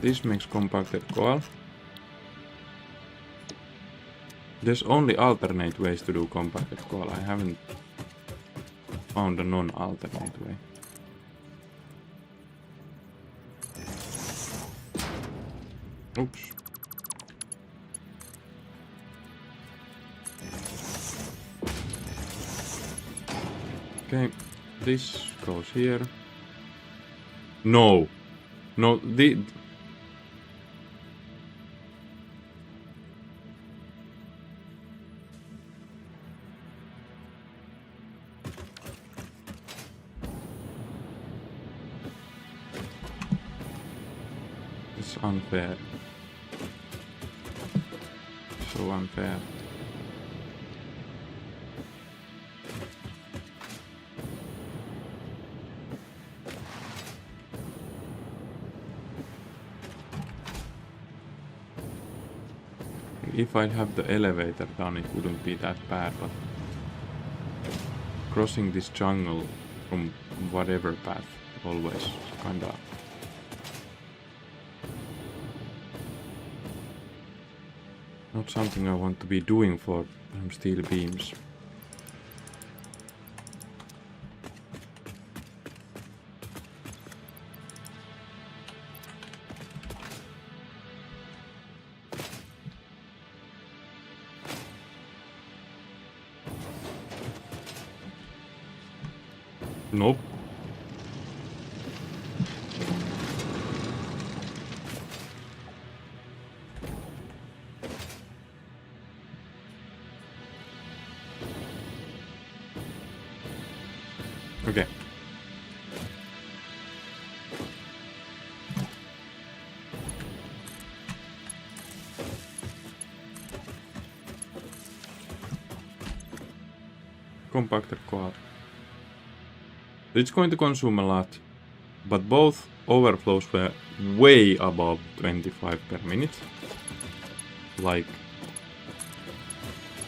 This makes compacted coal. There's only alternate ways to do compacted coal. I haven't found a non-alternate way. Oops. Okay, this goes here. No! No, it's unfair. So unfair. If I'd have the elevator done, it wouldn't be that bad, but crossing this jungle from whatever path always kinda not something I want to be doing for steel beams. Nope. Okay. Compactor coil. It's going to consume a lot, but both overflows were way above 25 per minute. Like,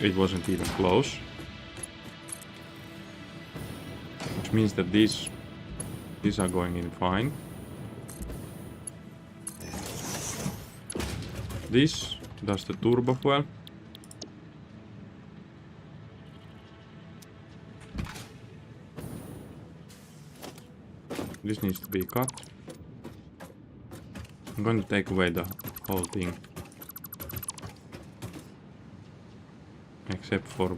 it wasn't even close. Which means that these are going in fine. This does the turbo fuel. This needs to be cut. I'm going to take away the whole thing. Except for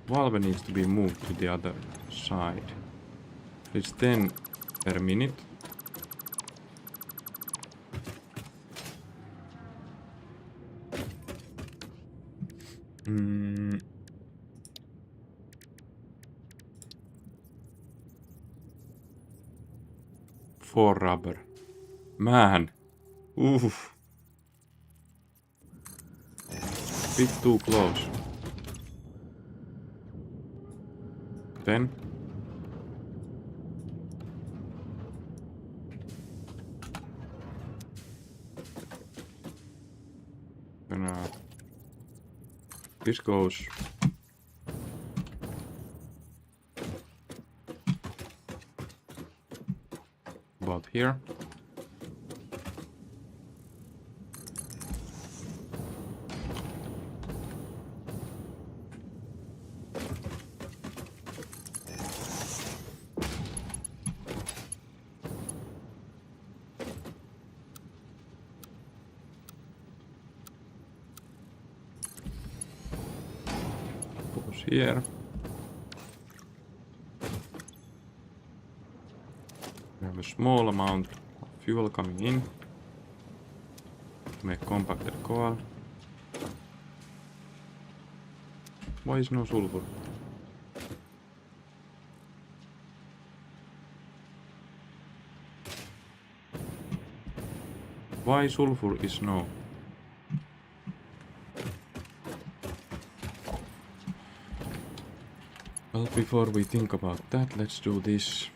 valve needs to be moved to the other side. It's 10 per minute. For rubber. Man. Oof. Bit too close. 10. This goes about here. Goes here. We have a small amount of fuel coming in to make compacted coal. Why is no sulfur? Why sulfur is no? Well, before we think about that, let's do this.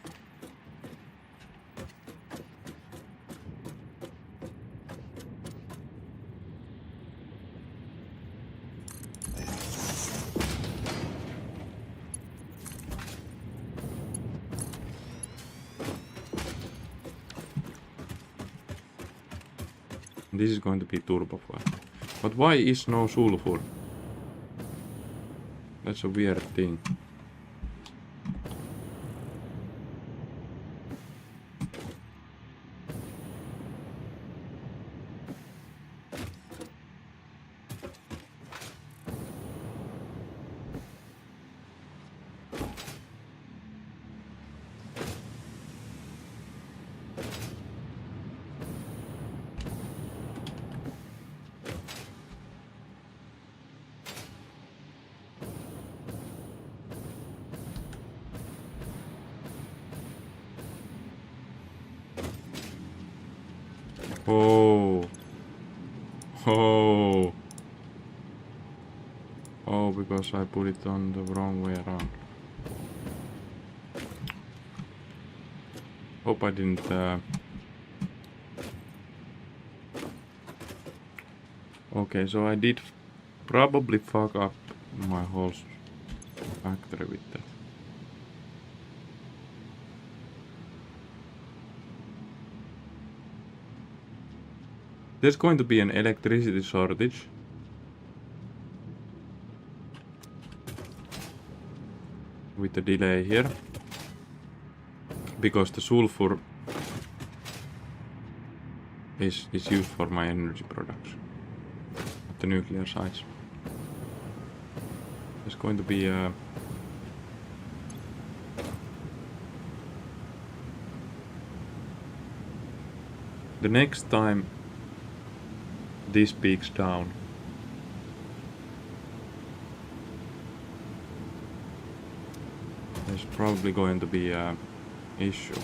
This is going to be turbo fuel. But why is no sulfur? That's a weird thing. Oh. Oh. Oh, because I put it on the wrong way around. Hope I didn't... Okay, so I did probably fuck up my whole factory with that. There's going to be an electricity shortage. With the delay here. Because the sulfur is used for my energy production. At the nuclear sites. There's going to be a... The next time this peaks down, there's probably going to be a issue.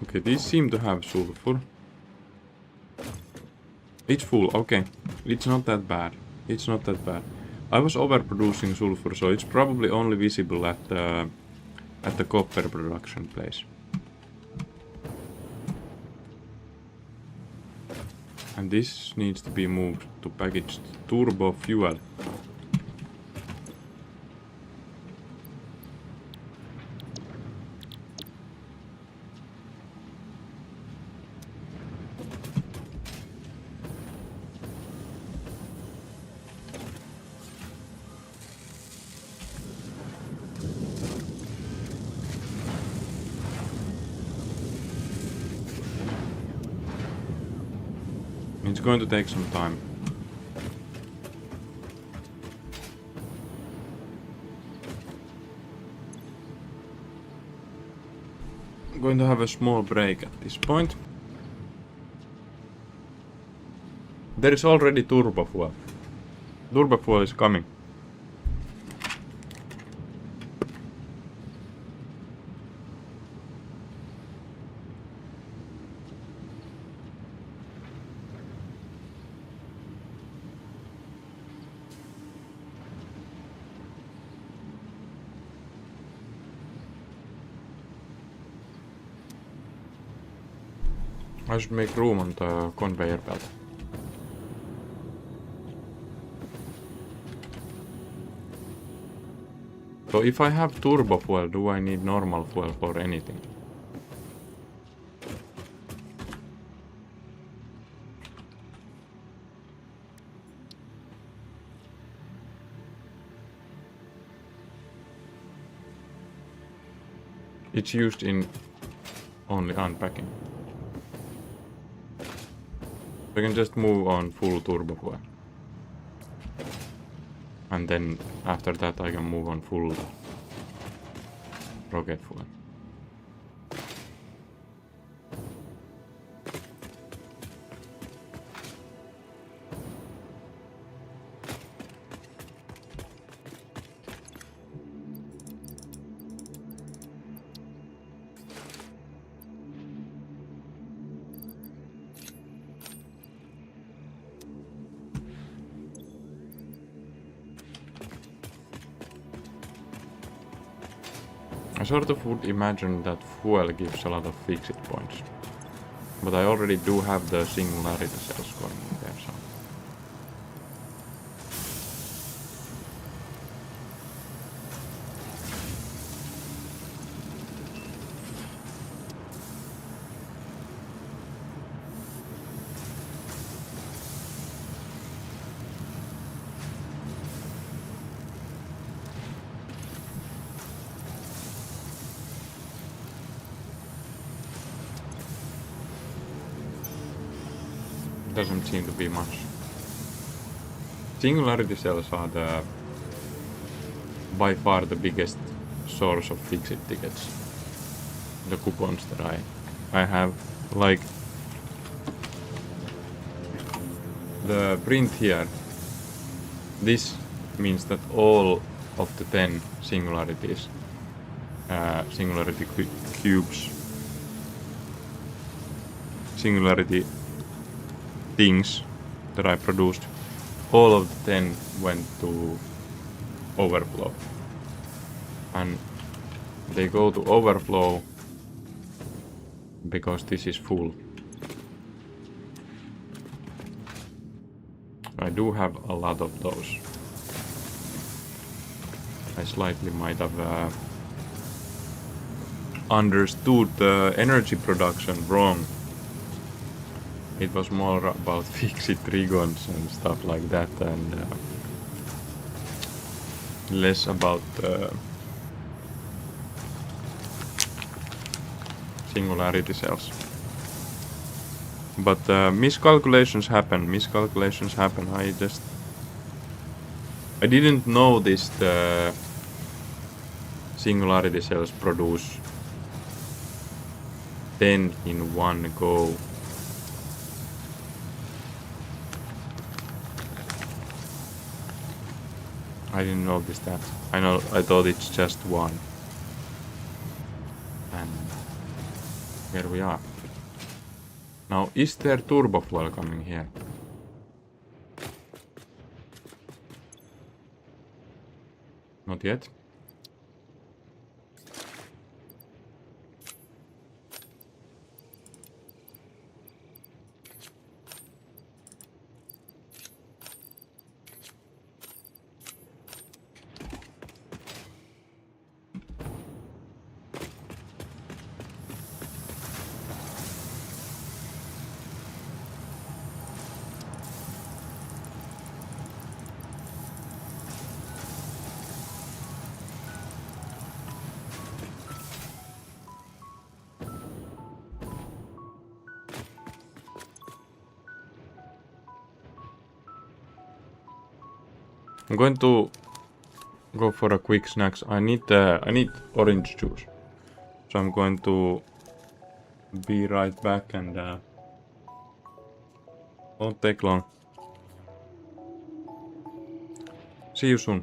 Okay, these seem to have sulfur. It's full, okay. It's not that bad. It's not that bad. I was overproducing sulfur, so it's probably only visible at the copper production place. And this needs to be moved to packaged turbo fuel. It's going to take some time. I'm going to have a small break at this point. There is already turbo fuel. Turbo fuel is coming. I should make room on the conveyor belt. So if I have turbo fuel, do I need normal fuel for anything? It's used in only unpacking. We can just move on full turbo fuel. And then after that I can move on full rocket fuel. I sort of would imagine that fuel gives a lot of fixed points. But I already do have the singularity cells going in there, so... Doesn't seem to be much. Singularity cells are the by far the biggest source of fixed tickets. The coupons that I have like the print here, this means that all of the 10 singularities, cubes, singularity things that I produced, all of the 10 went to overflow. And they go to overflow because this is full. I do have a lot of those. I slightly might have understood the energy production wrong. It was more about fixed trigons and stuff like that, and less about singularity cells. But miscalculations happen. I didn't notice the singularity cells produce 10 in one go. I didn't notice that. I thought it's just one. And here we are. Now, is there turbo fuel coming here? Not yet. I'm going to go for a quick snacks. I need orange juice, so I'm going to be right back, and won't take long. See you soon.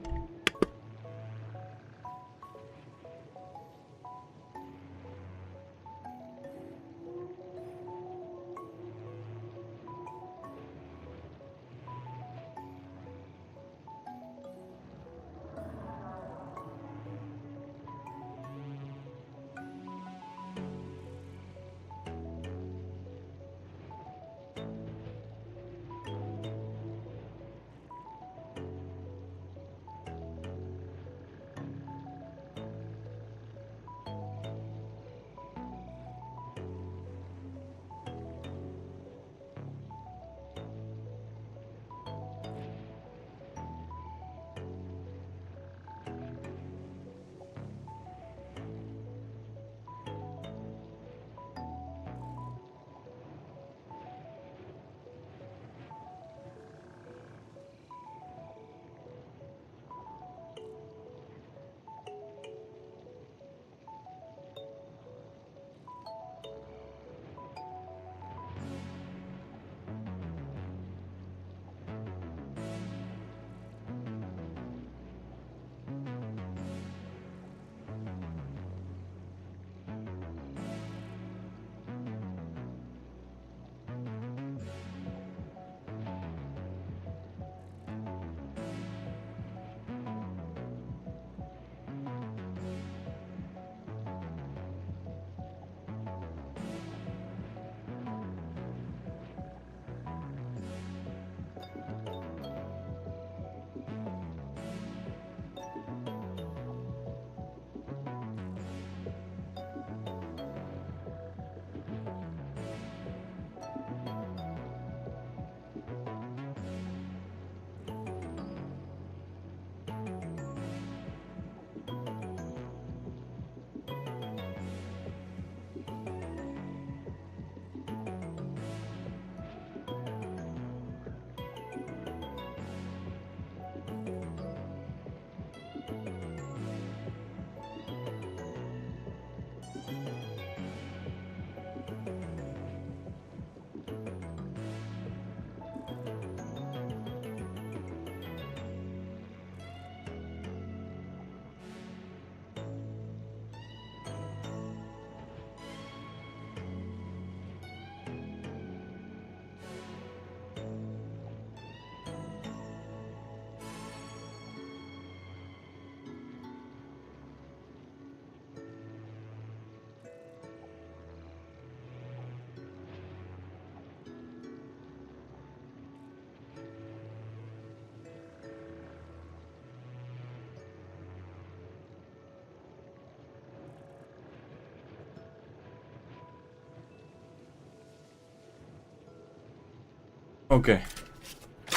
Okay.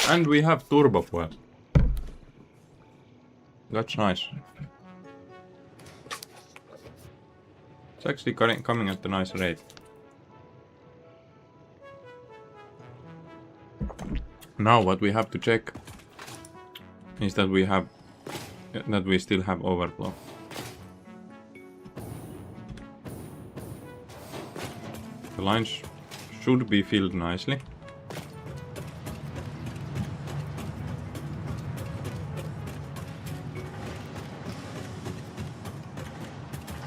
And we have turbo fuel. That's nice. It's actually coming at a nice rate. Now what we have to check is that we still have overflow. The lines should be filled nicely.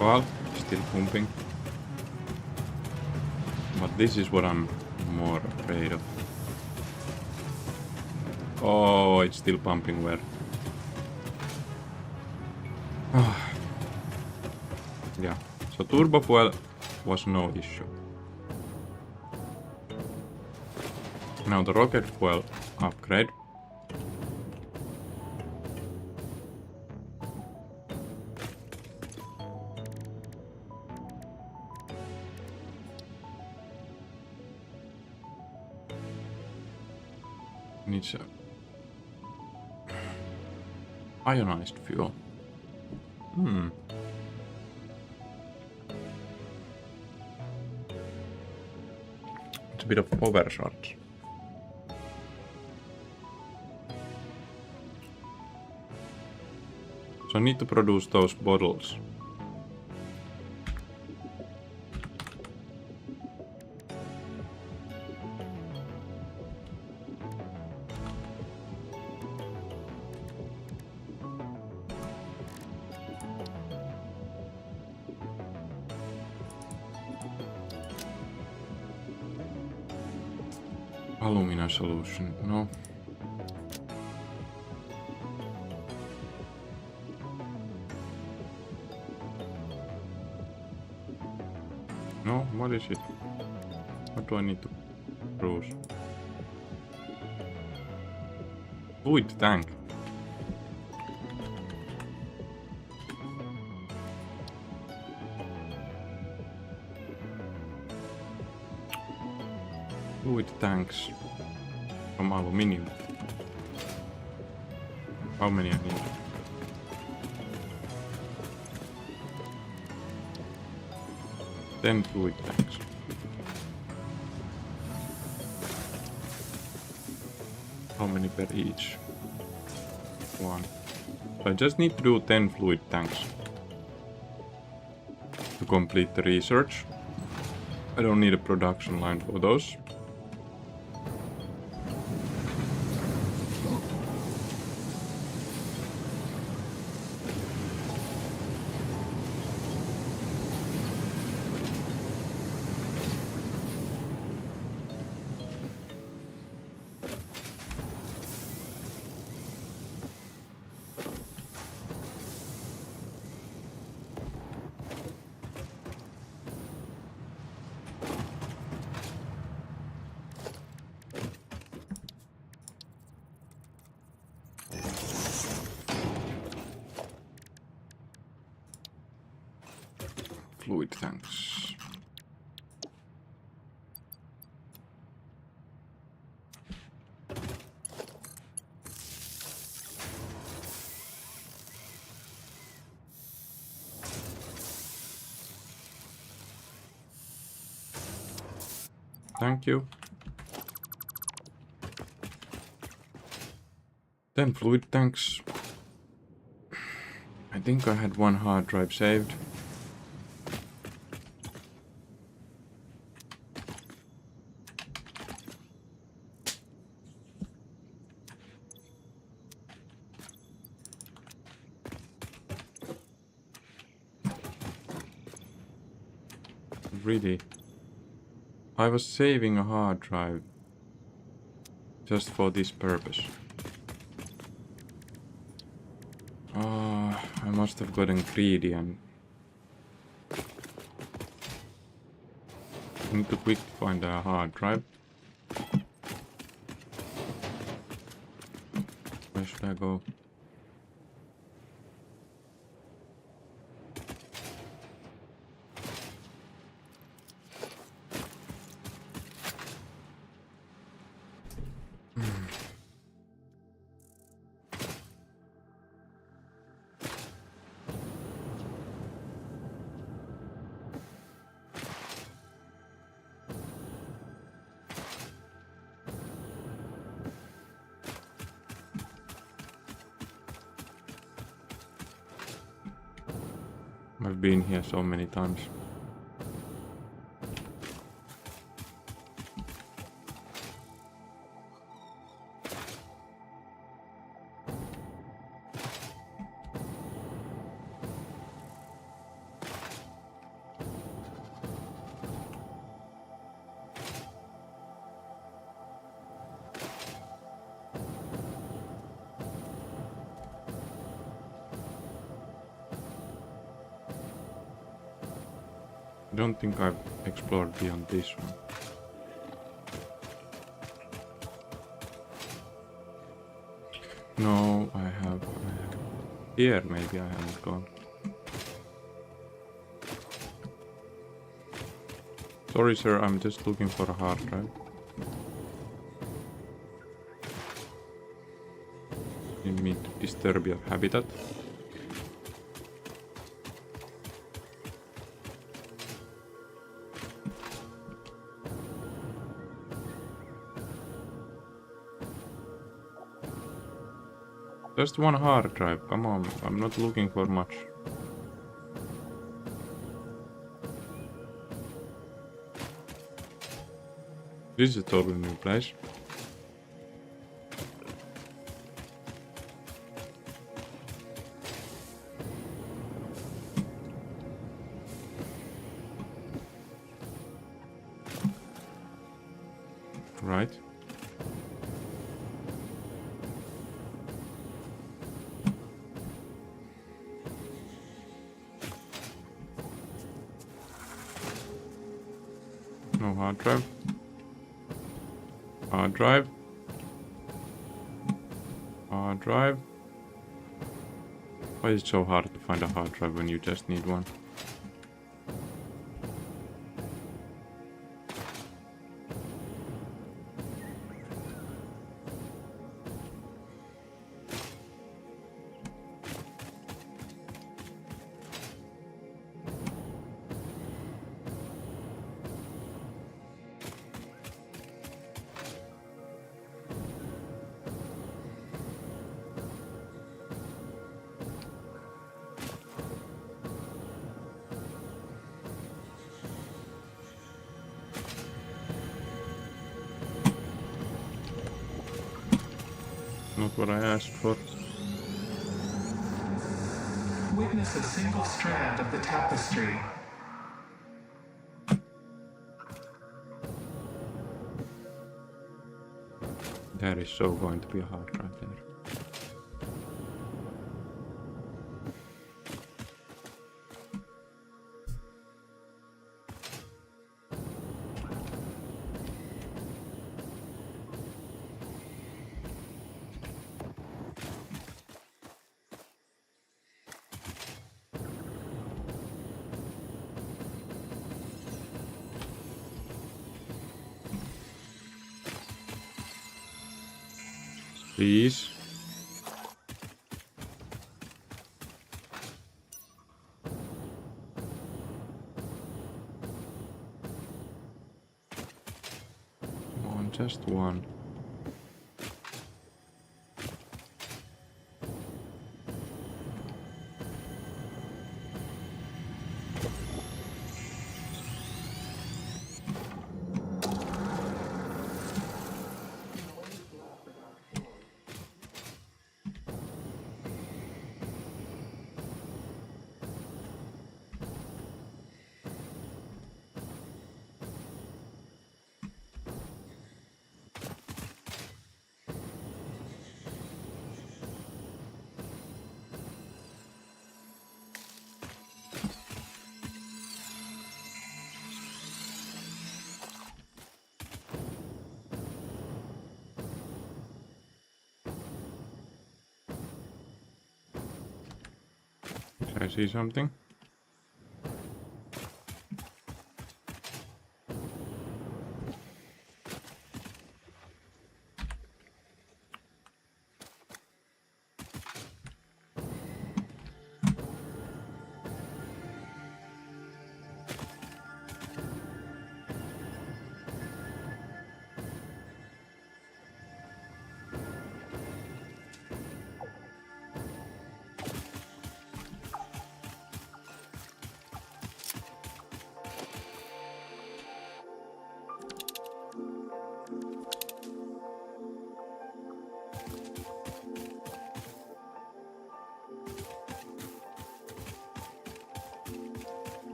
Well, still pumping. But this is what I'm more afraid of. Oh, it's still pumping well. Yeah, so turbo fuel was no issue. Now the rocket fuel upgrade. Needs ionized fuel. It's a bit of overcharge. So I need to produce those bottles. Alumina solution, no. No, what is it? What do I need to produce? Fluid tank. Fluid tanks from aluminium. How many I need? Ten fluid tanks. How many per each? One. So I just need to do 10 fluid tanks to complete the research. I don't need a production line for those. Fluid tanks. Thank you. 10 fluid tanks. I think I had one hard drive saved. Really, I was saving a hard drive just for this purpose. I must have gotten greedy and I need to quickly find a hard drive. Where should I go? I've been here so many times. I don't think I've explored beyond this one. No, I have. Here maybe I haven't gone. Sorry sir, I'm just looking for a hard drive. Didn't mean to disturb your habitat. Just one hard drive, come on, I'm not looking for much. This is a totally new place. Right. No hard drive. Hard drive. Hard drive. Why is it so hard to find a hard drive when you just need one? Not what I asked for. Witness a single strand of the tapestry. There is so going to be a hard drive there. Please. Come on, just one. I see something.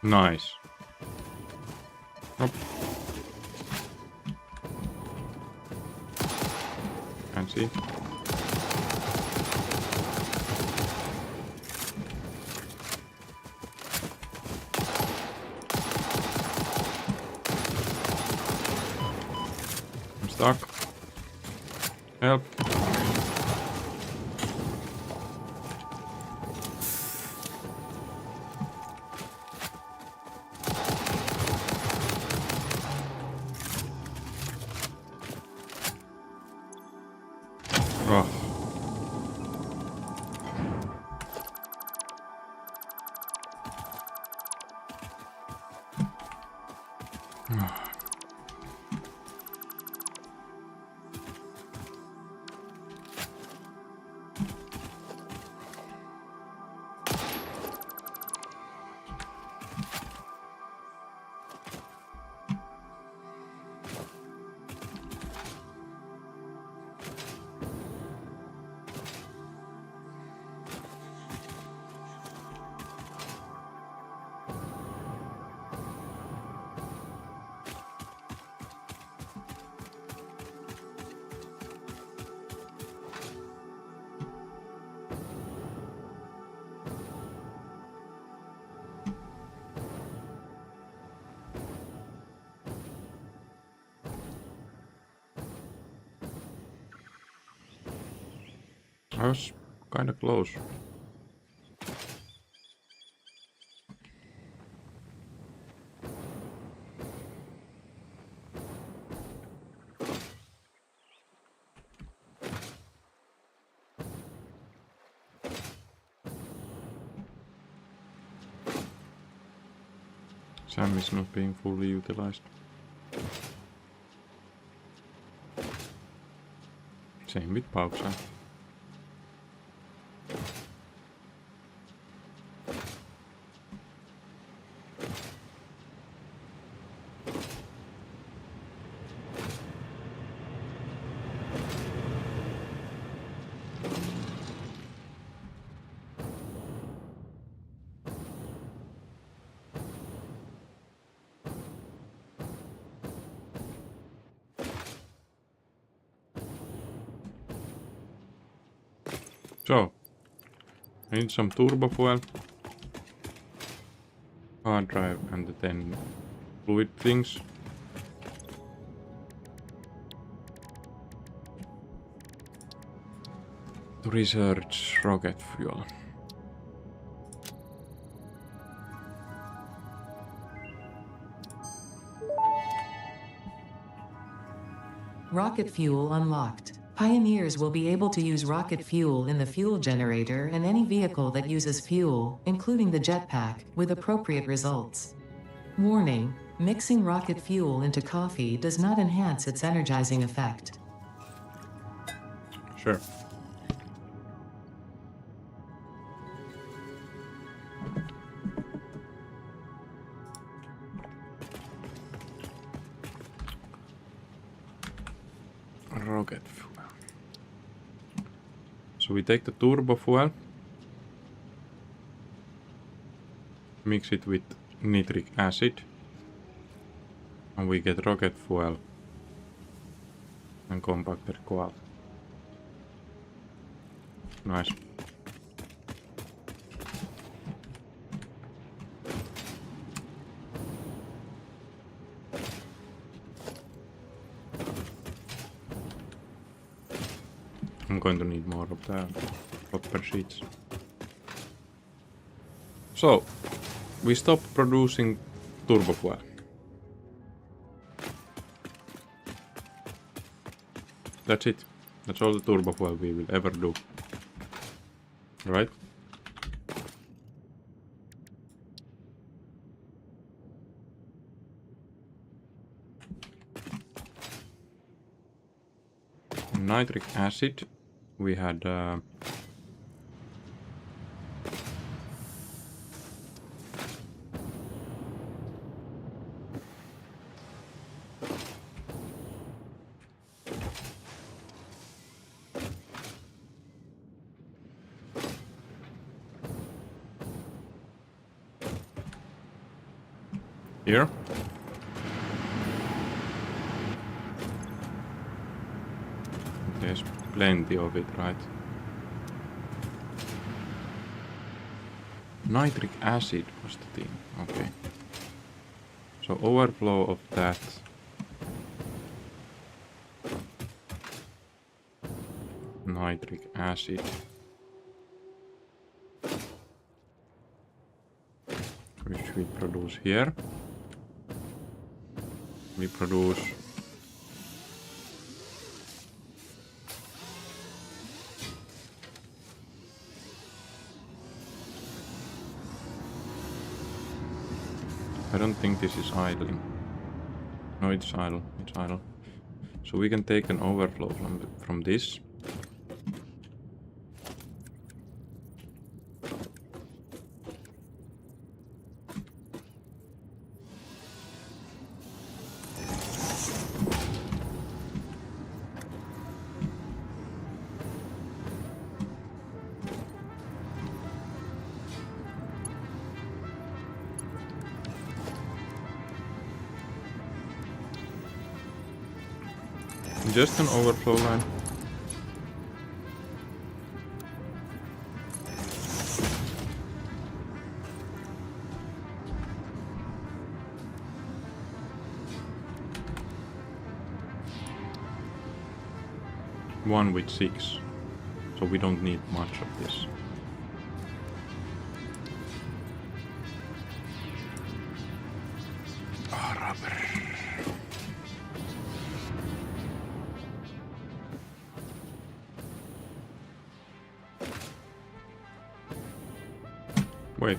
Nice. Nope. Can't see. I'm stuck. Help. Oh. I was kind of close. Sam is not being fully utilized. Same with Pausa. So, I need some turbo fuel, hard drive, and the 10 fluid things. To research rocket fuel. Rocket fuel unlocked. Pioneers will be able to use rocket fuel in the fuel generator and any vehicle that uses fuel, including the jetpack, with appropriate results. Warning: mixing rocket fuel into coffee does not enhance its energizing effect. Sure. Rocket fuel. So we take the turbo fuel, mix it with nitric acid, and we get rocket fuel and compactor coal. Nice. I'm going to need more of the copper sheets. So, we stopped producing turbo fuel. That's it. That's all the turbo fuel we will ever do. Right? nitric acid. We had here. There's plenty of it, right? Nitric acid was the thing. Okay. So overflow of that. Nitric acid. Which we produce here. We produce I don't think this is idling. No, it's idle. It's idle. So we can take an overflow from this. Just an overflow line. One with 6, so we don't need much of this. Rubber. Wait.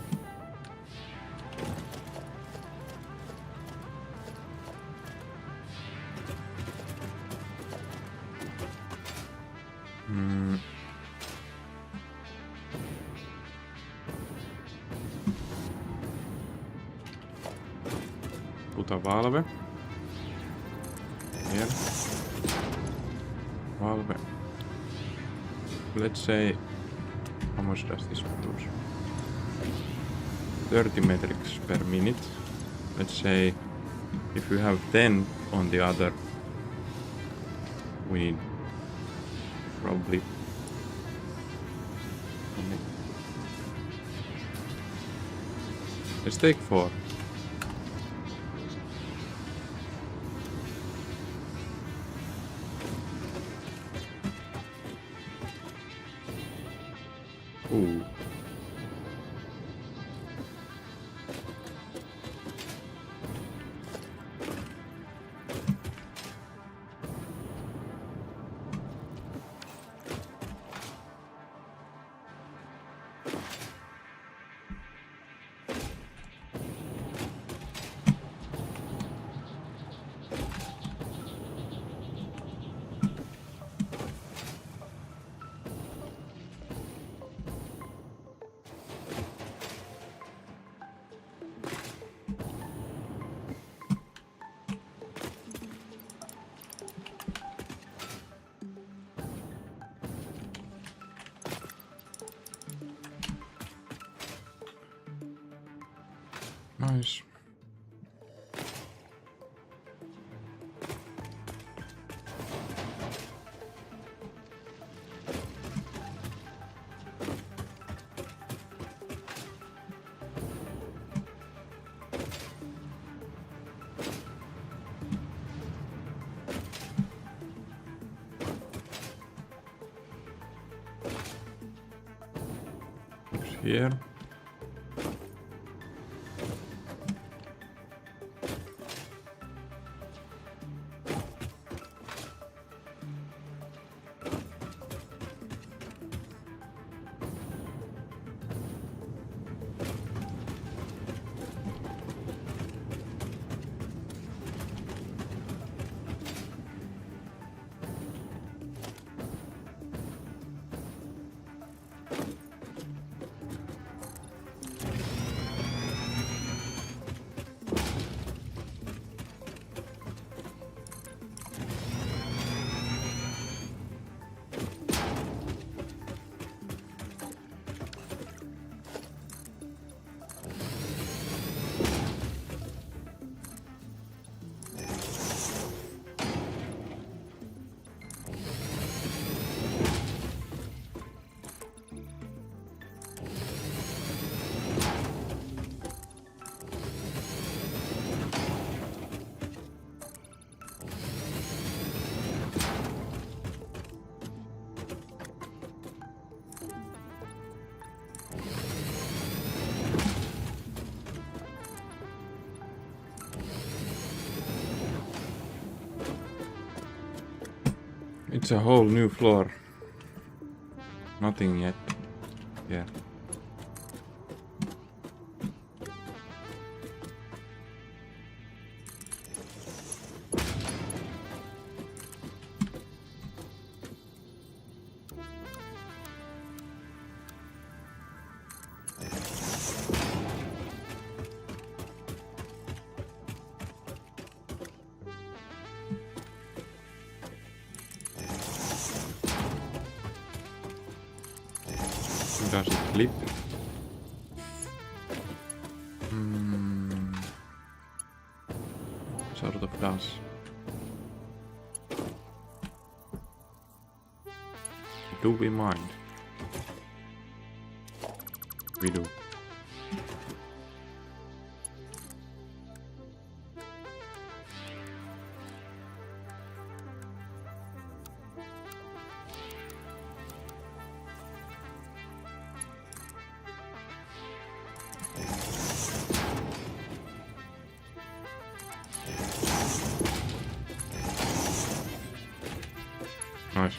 Put a valve. Here. Valve. Let's say, how much does this produce? 30 metrics per minute. Let's say if you have 10 on the other, we need probably let's take 4. Ooh. Nice. Looks here. It's a whole new floor. Nothing yet. Yeah. Does it clip? Sort of does. Do we mind? We do. Nice.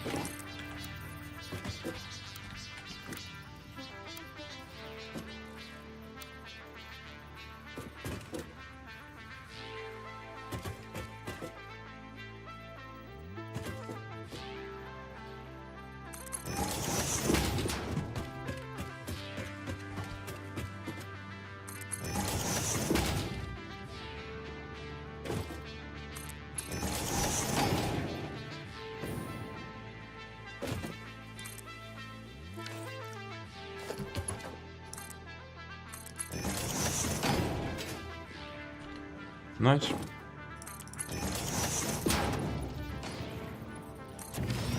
Nice.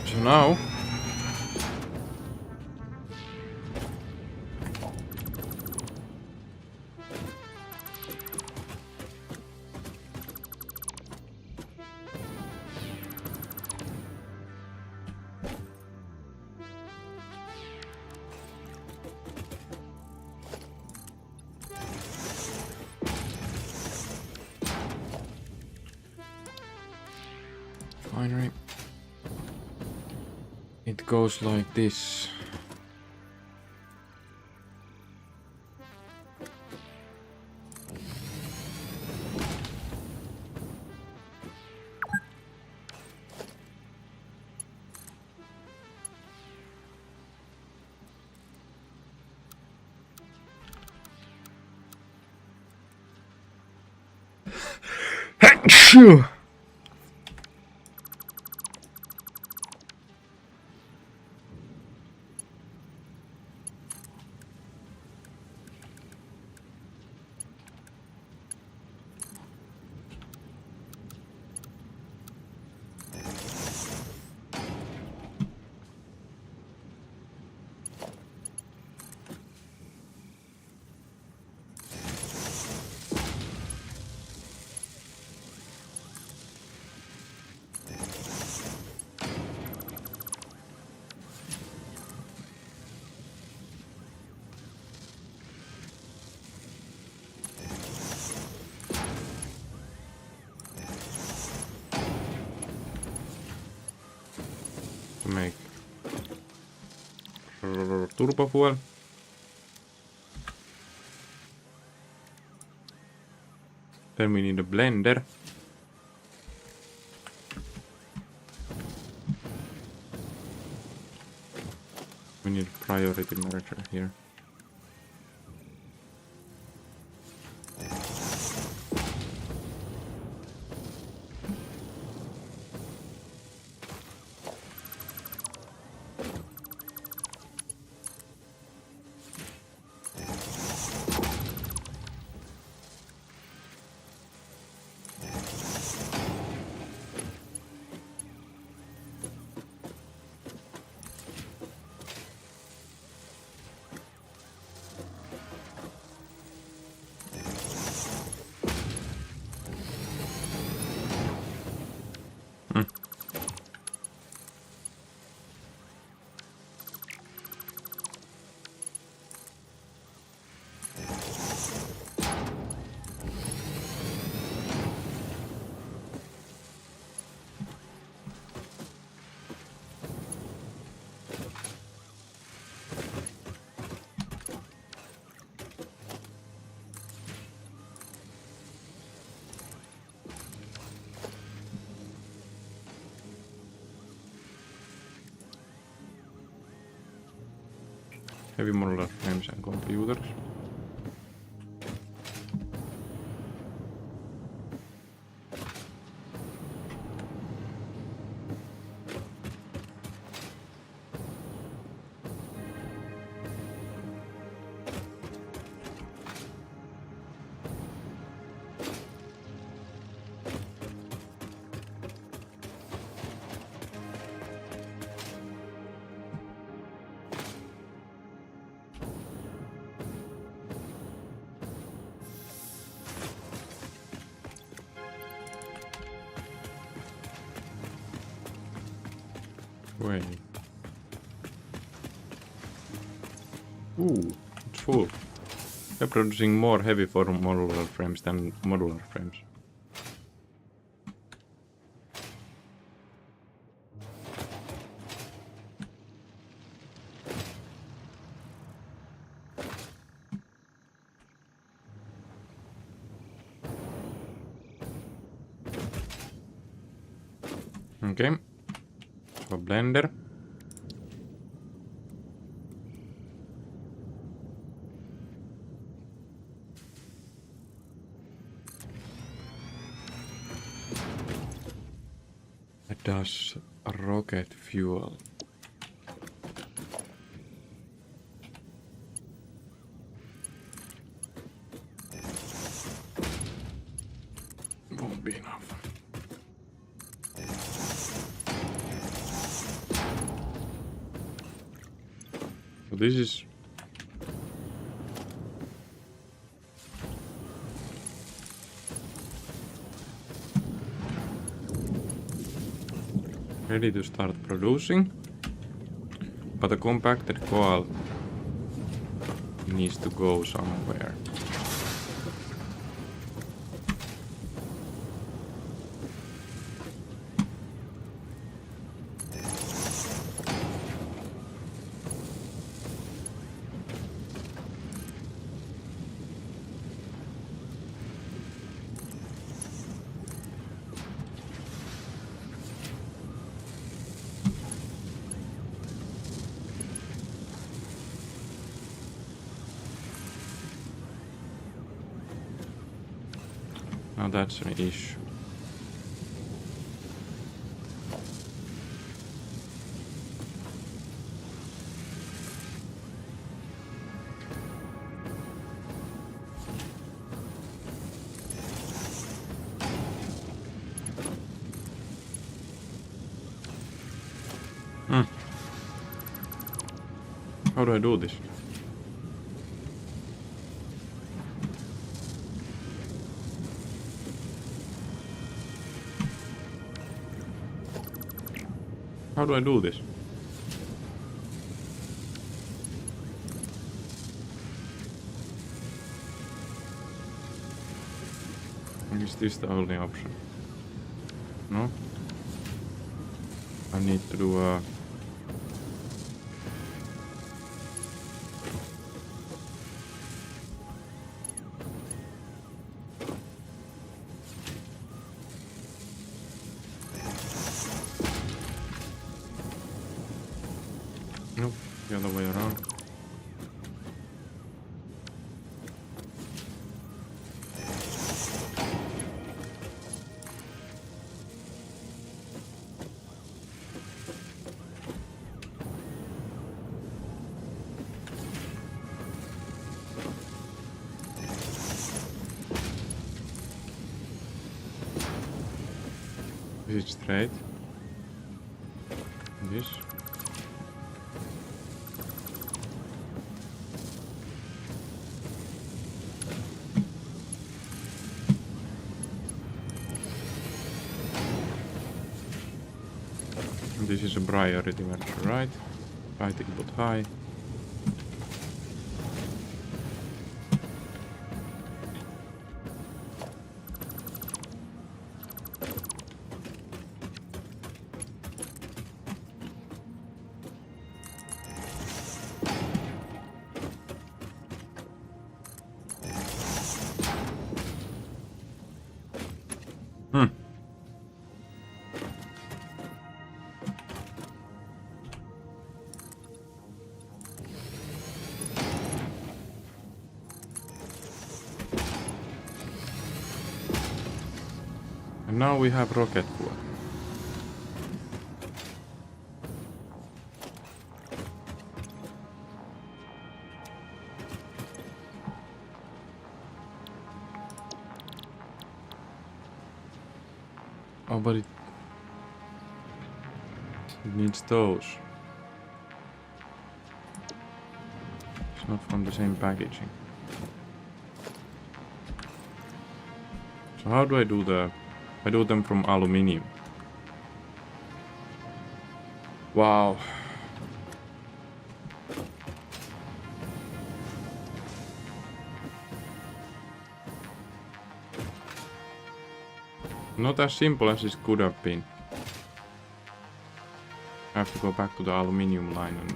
So now it goes like this. Achoo! Make turbo fuel. Then we need a blender. We need a priority merger here. heavy modular frames and computers. Wait. Ooh, it's full. They're producing more heavy for modular frames than modular frames. Okay. So blender. It does rocket fuel. Won't be enough. So this is ready to start producing, but the compacted coal needs to go somewhere. Now that's an issue. How do I do this? How do I do this? Is this the only option? No? I need to do a... Nope, the other way around. Is it straight? This? This is a priority measure, right? Right input high. now we have rocket fuel. Oh, but it needs those. It's not from the same packaging. So how do I do the... I do them from aluminium. Wow. Not as simple as it could have been. I have to go back to the aluminium line and...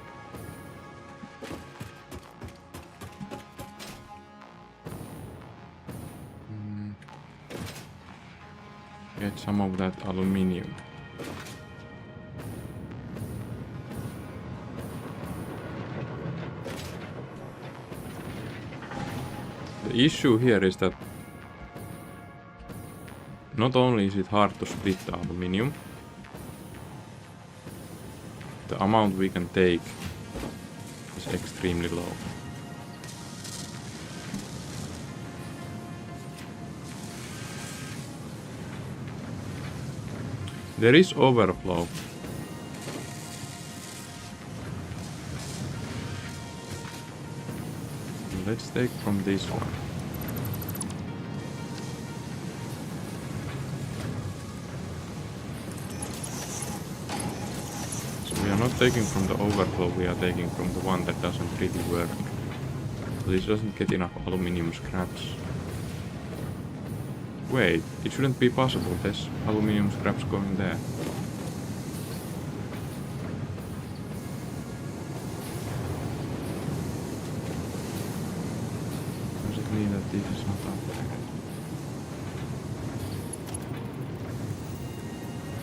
get some of that aluminium. The issue here is that not only is it hard to split the aluminium, the amount we can take is extremely low. There is overflow. Let's take from this one. So we are not taking from the overflow, we are taking from the one that doesn't really work. So this doesn't get enough aluminium scraps. Wait, it shouldn't be possible. There's aluminium scraps going there. Does it mean that this is not up there?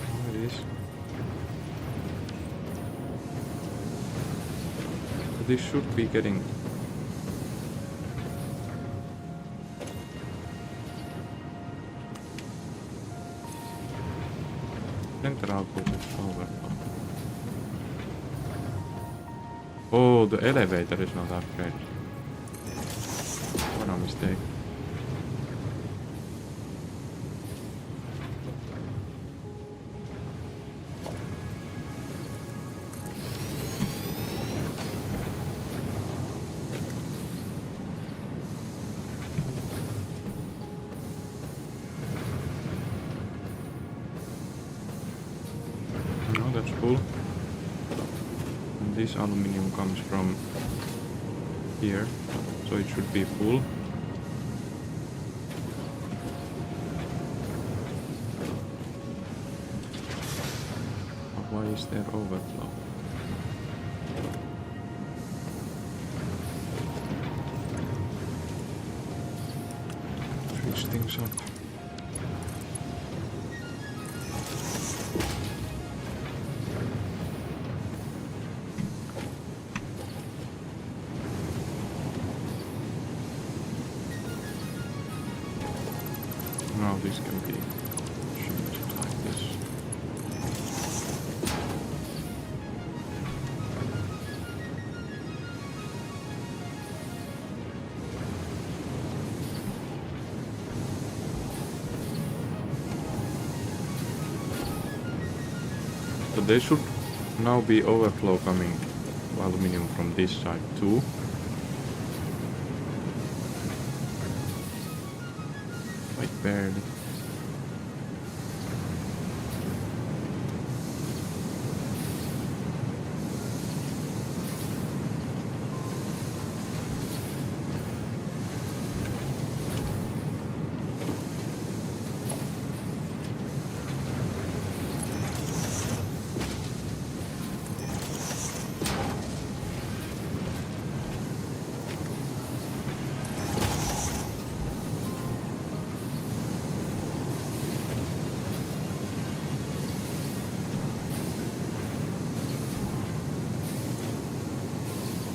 Oh, it is. So this should be getting... Center output is overflow. Oh, the elevator is not upgraded. What a mistake. That's full. And this aluminium comes from here, so it should be full. But why is there overflow? Switch things up. Now this can be shifted like this. So there should now be overflow coming of aluminium from this side too. Barely.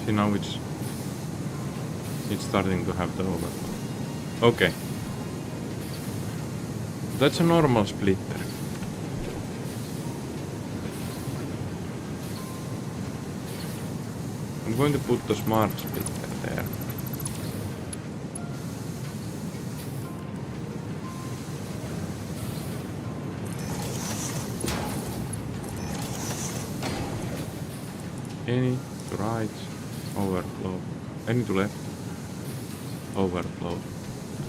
See, now it's starting to have the overflow. Okay. That's a normal splitter. I'm going to put the smart splitter there. Any to right, overflow. Any to left, overflow to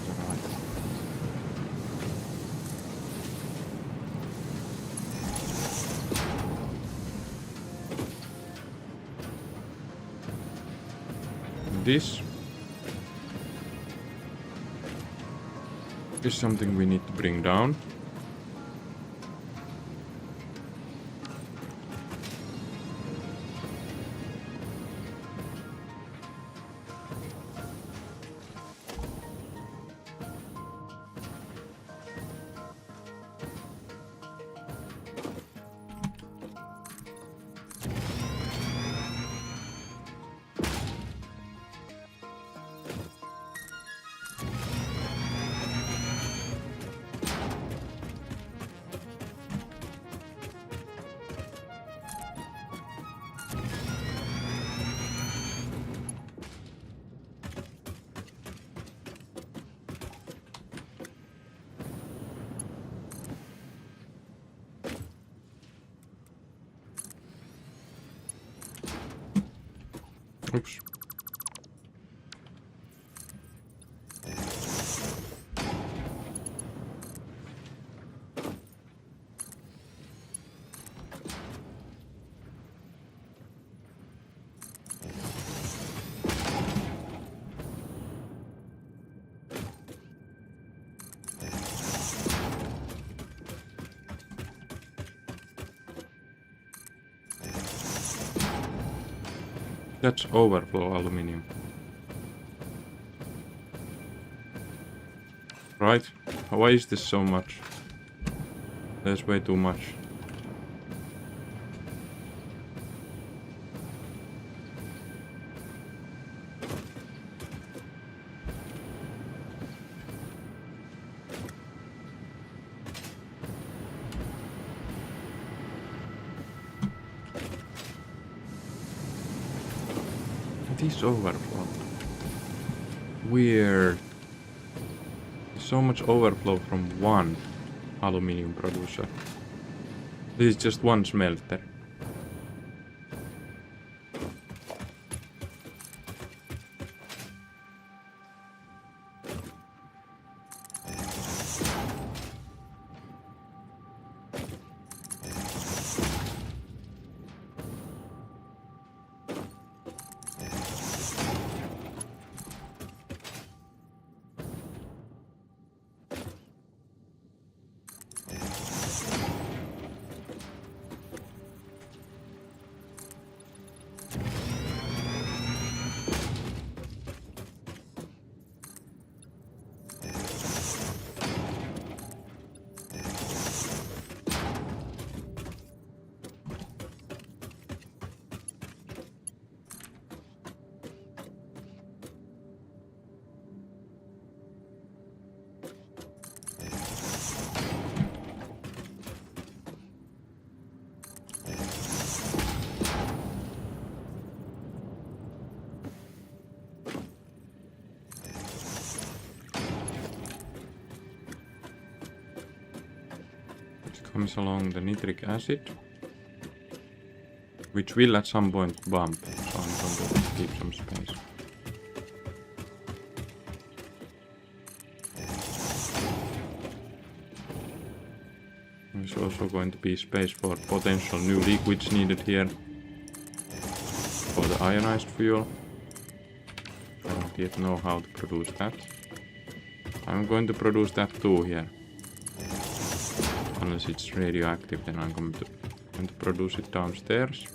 the right. This is something we need to bring down. Oops. That's overflow aluminium. Right? Why is this so much? There's way too much. It is overflow. Weird. So much overflow from one aluminium producer. This is just one smelter. Comes along the nitric acid, which will at some point bump, so I'm going to keep some space. There's also going to be space for potential new liquids needed here for the ionized fuel. I don't yet know how to produce that. I'm going to produce that too here. Unless it's radioactive, then I'm going to produce it downstairs.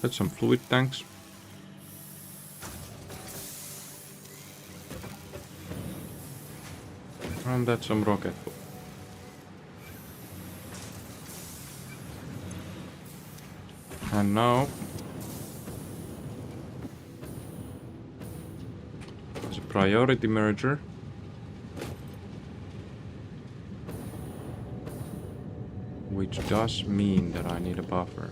That's some fluid tanks. And that's some rocket fuel. And now there's a priority merger. Which does mean that I need a buffer.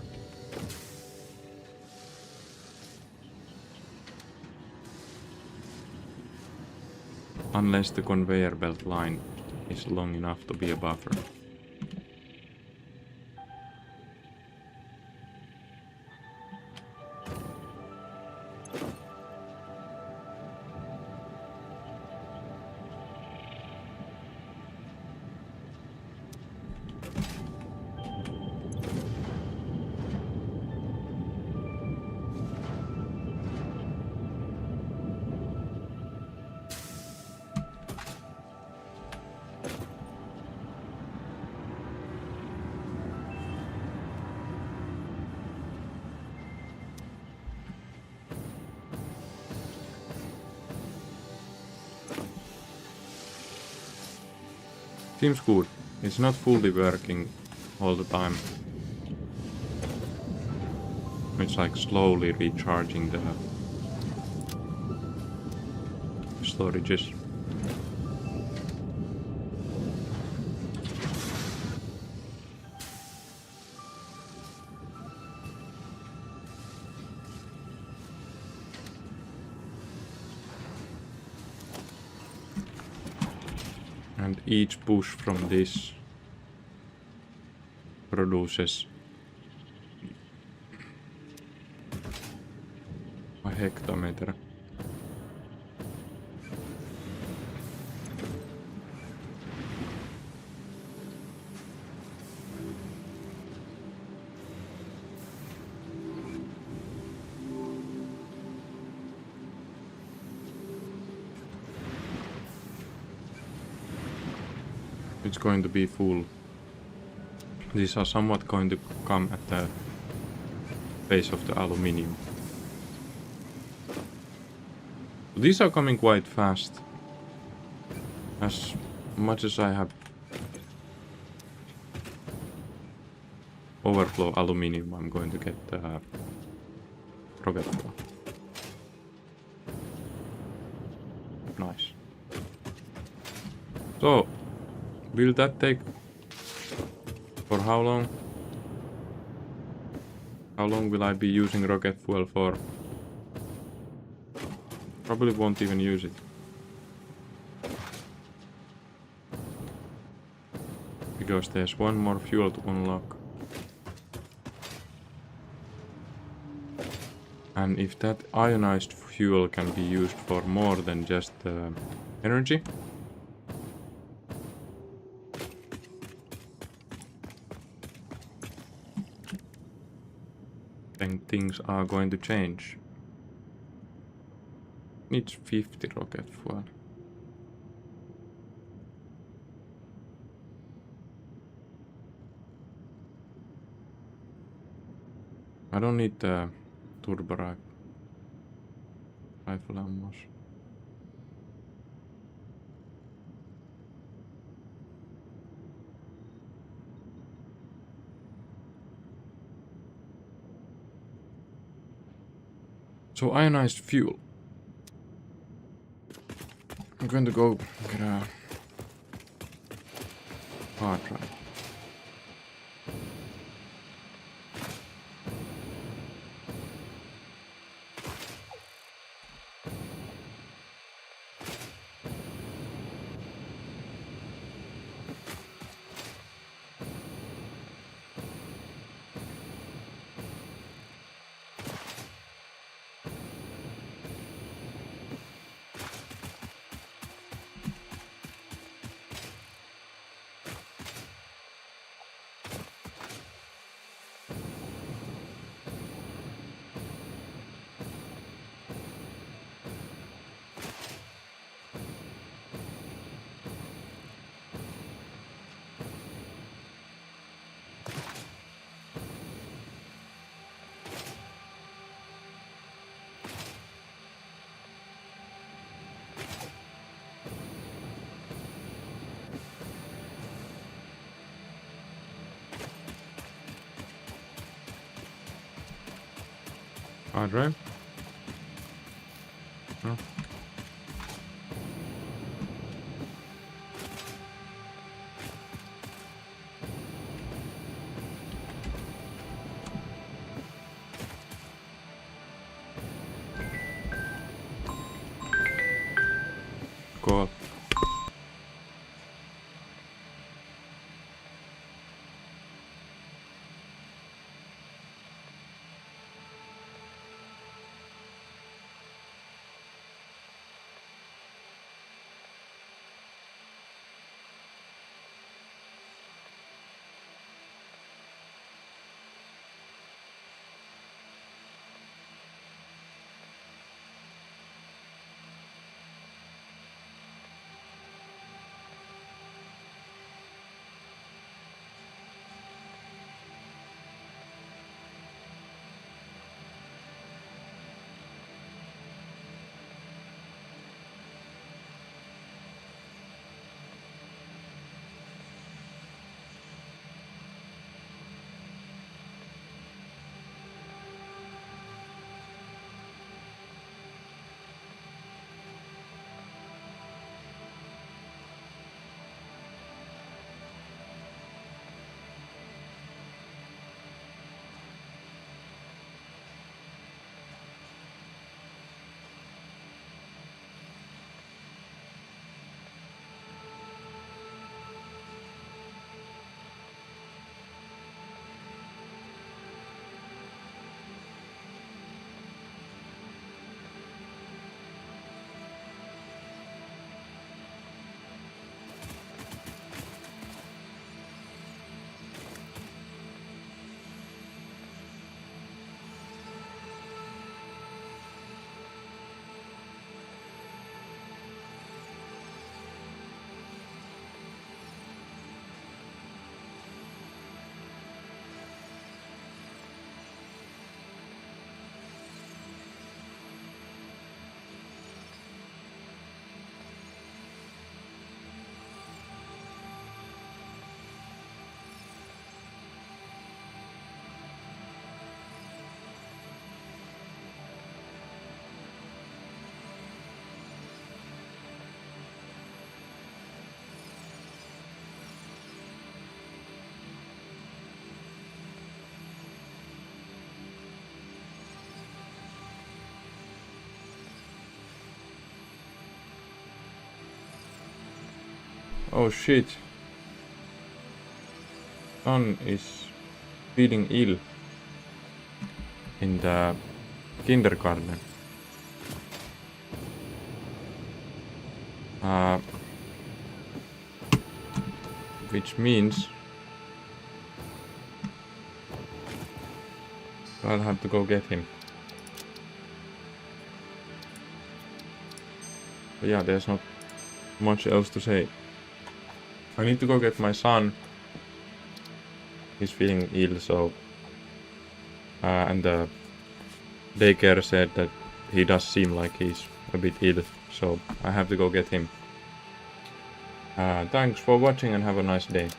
Unless the conveyor belt line is long enough to be a buffer. Seems good. It's not fully working all the time. It's like slowly recharging the storages. And each push from this produces a hectometer. It's going to be full. These are somewhat going to come at the base of the aluminium. These are coming quite fast. As much as I have overflow aluminium, I'm going to get rocket fuel. Nice. So, will that take for how long? How long will I be using rocket fuel for? Probably won't even use it. Because there's one more fuel to unlock. And if that ionized fuel can be used for more than just energy, then things are going to change. Needs 50 rocket fuel. I don't need the turbo rifle ammo. So ionized fuel. I'm going to go get a hard drive. Hard drive? No. Cool. Oh shit. Son is feeling ill in the kindergarten. Which means I'll have to go get him. But yeah, there's not much else to say. I need to go get my son. He's feeling ill, so and the daycare said that he does seem like he's a bit ill, so I have to go get him. Thanks for watching and have a nice day.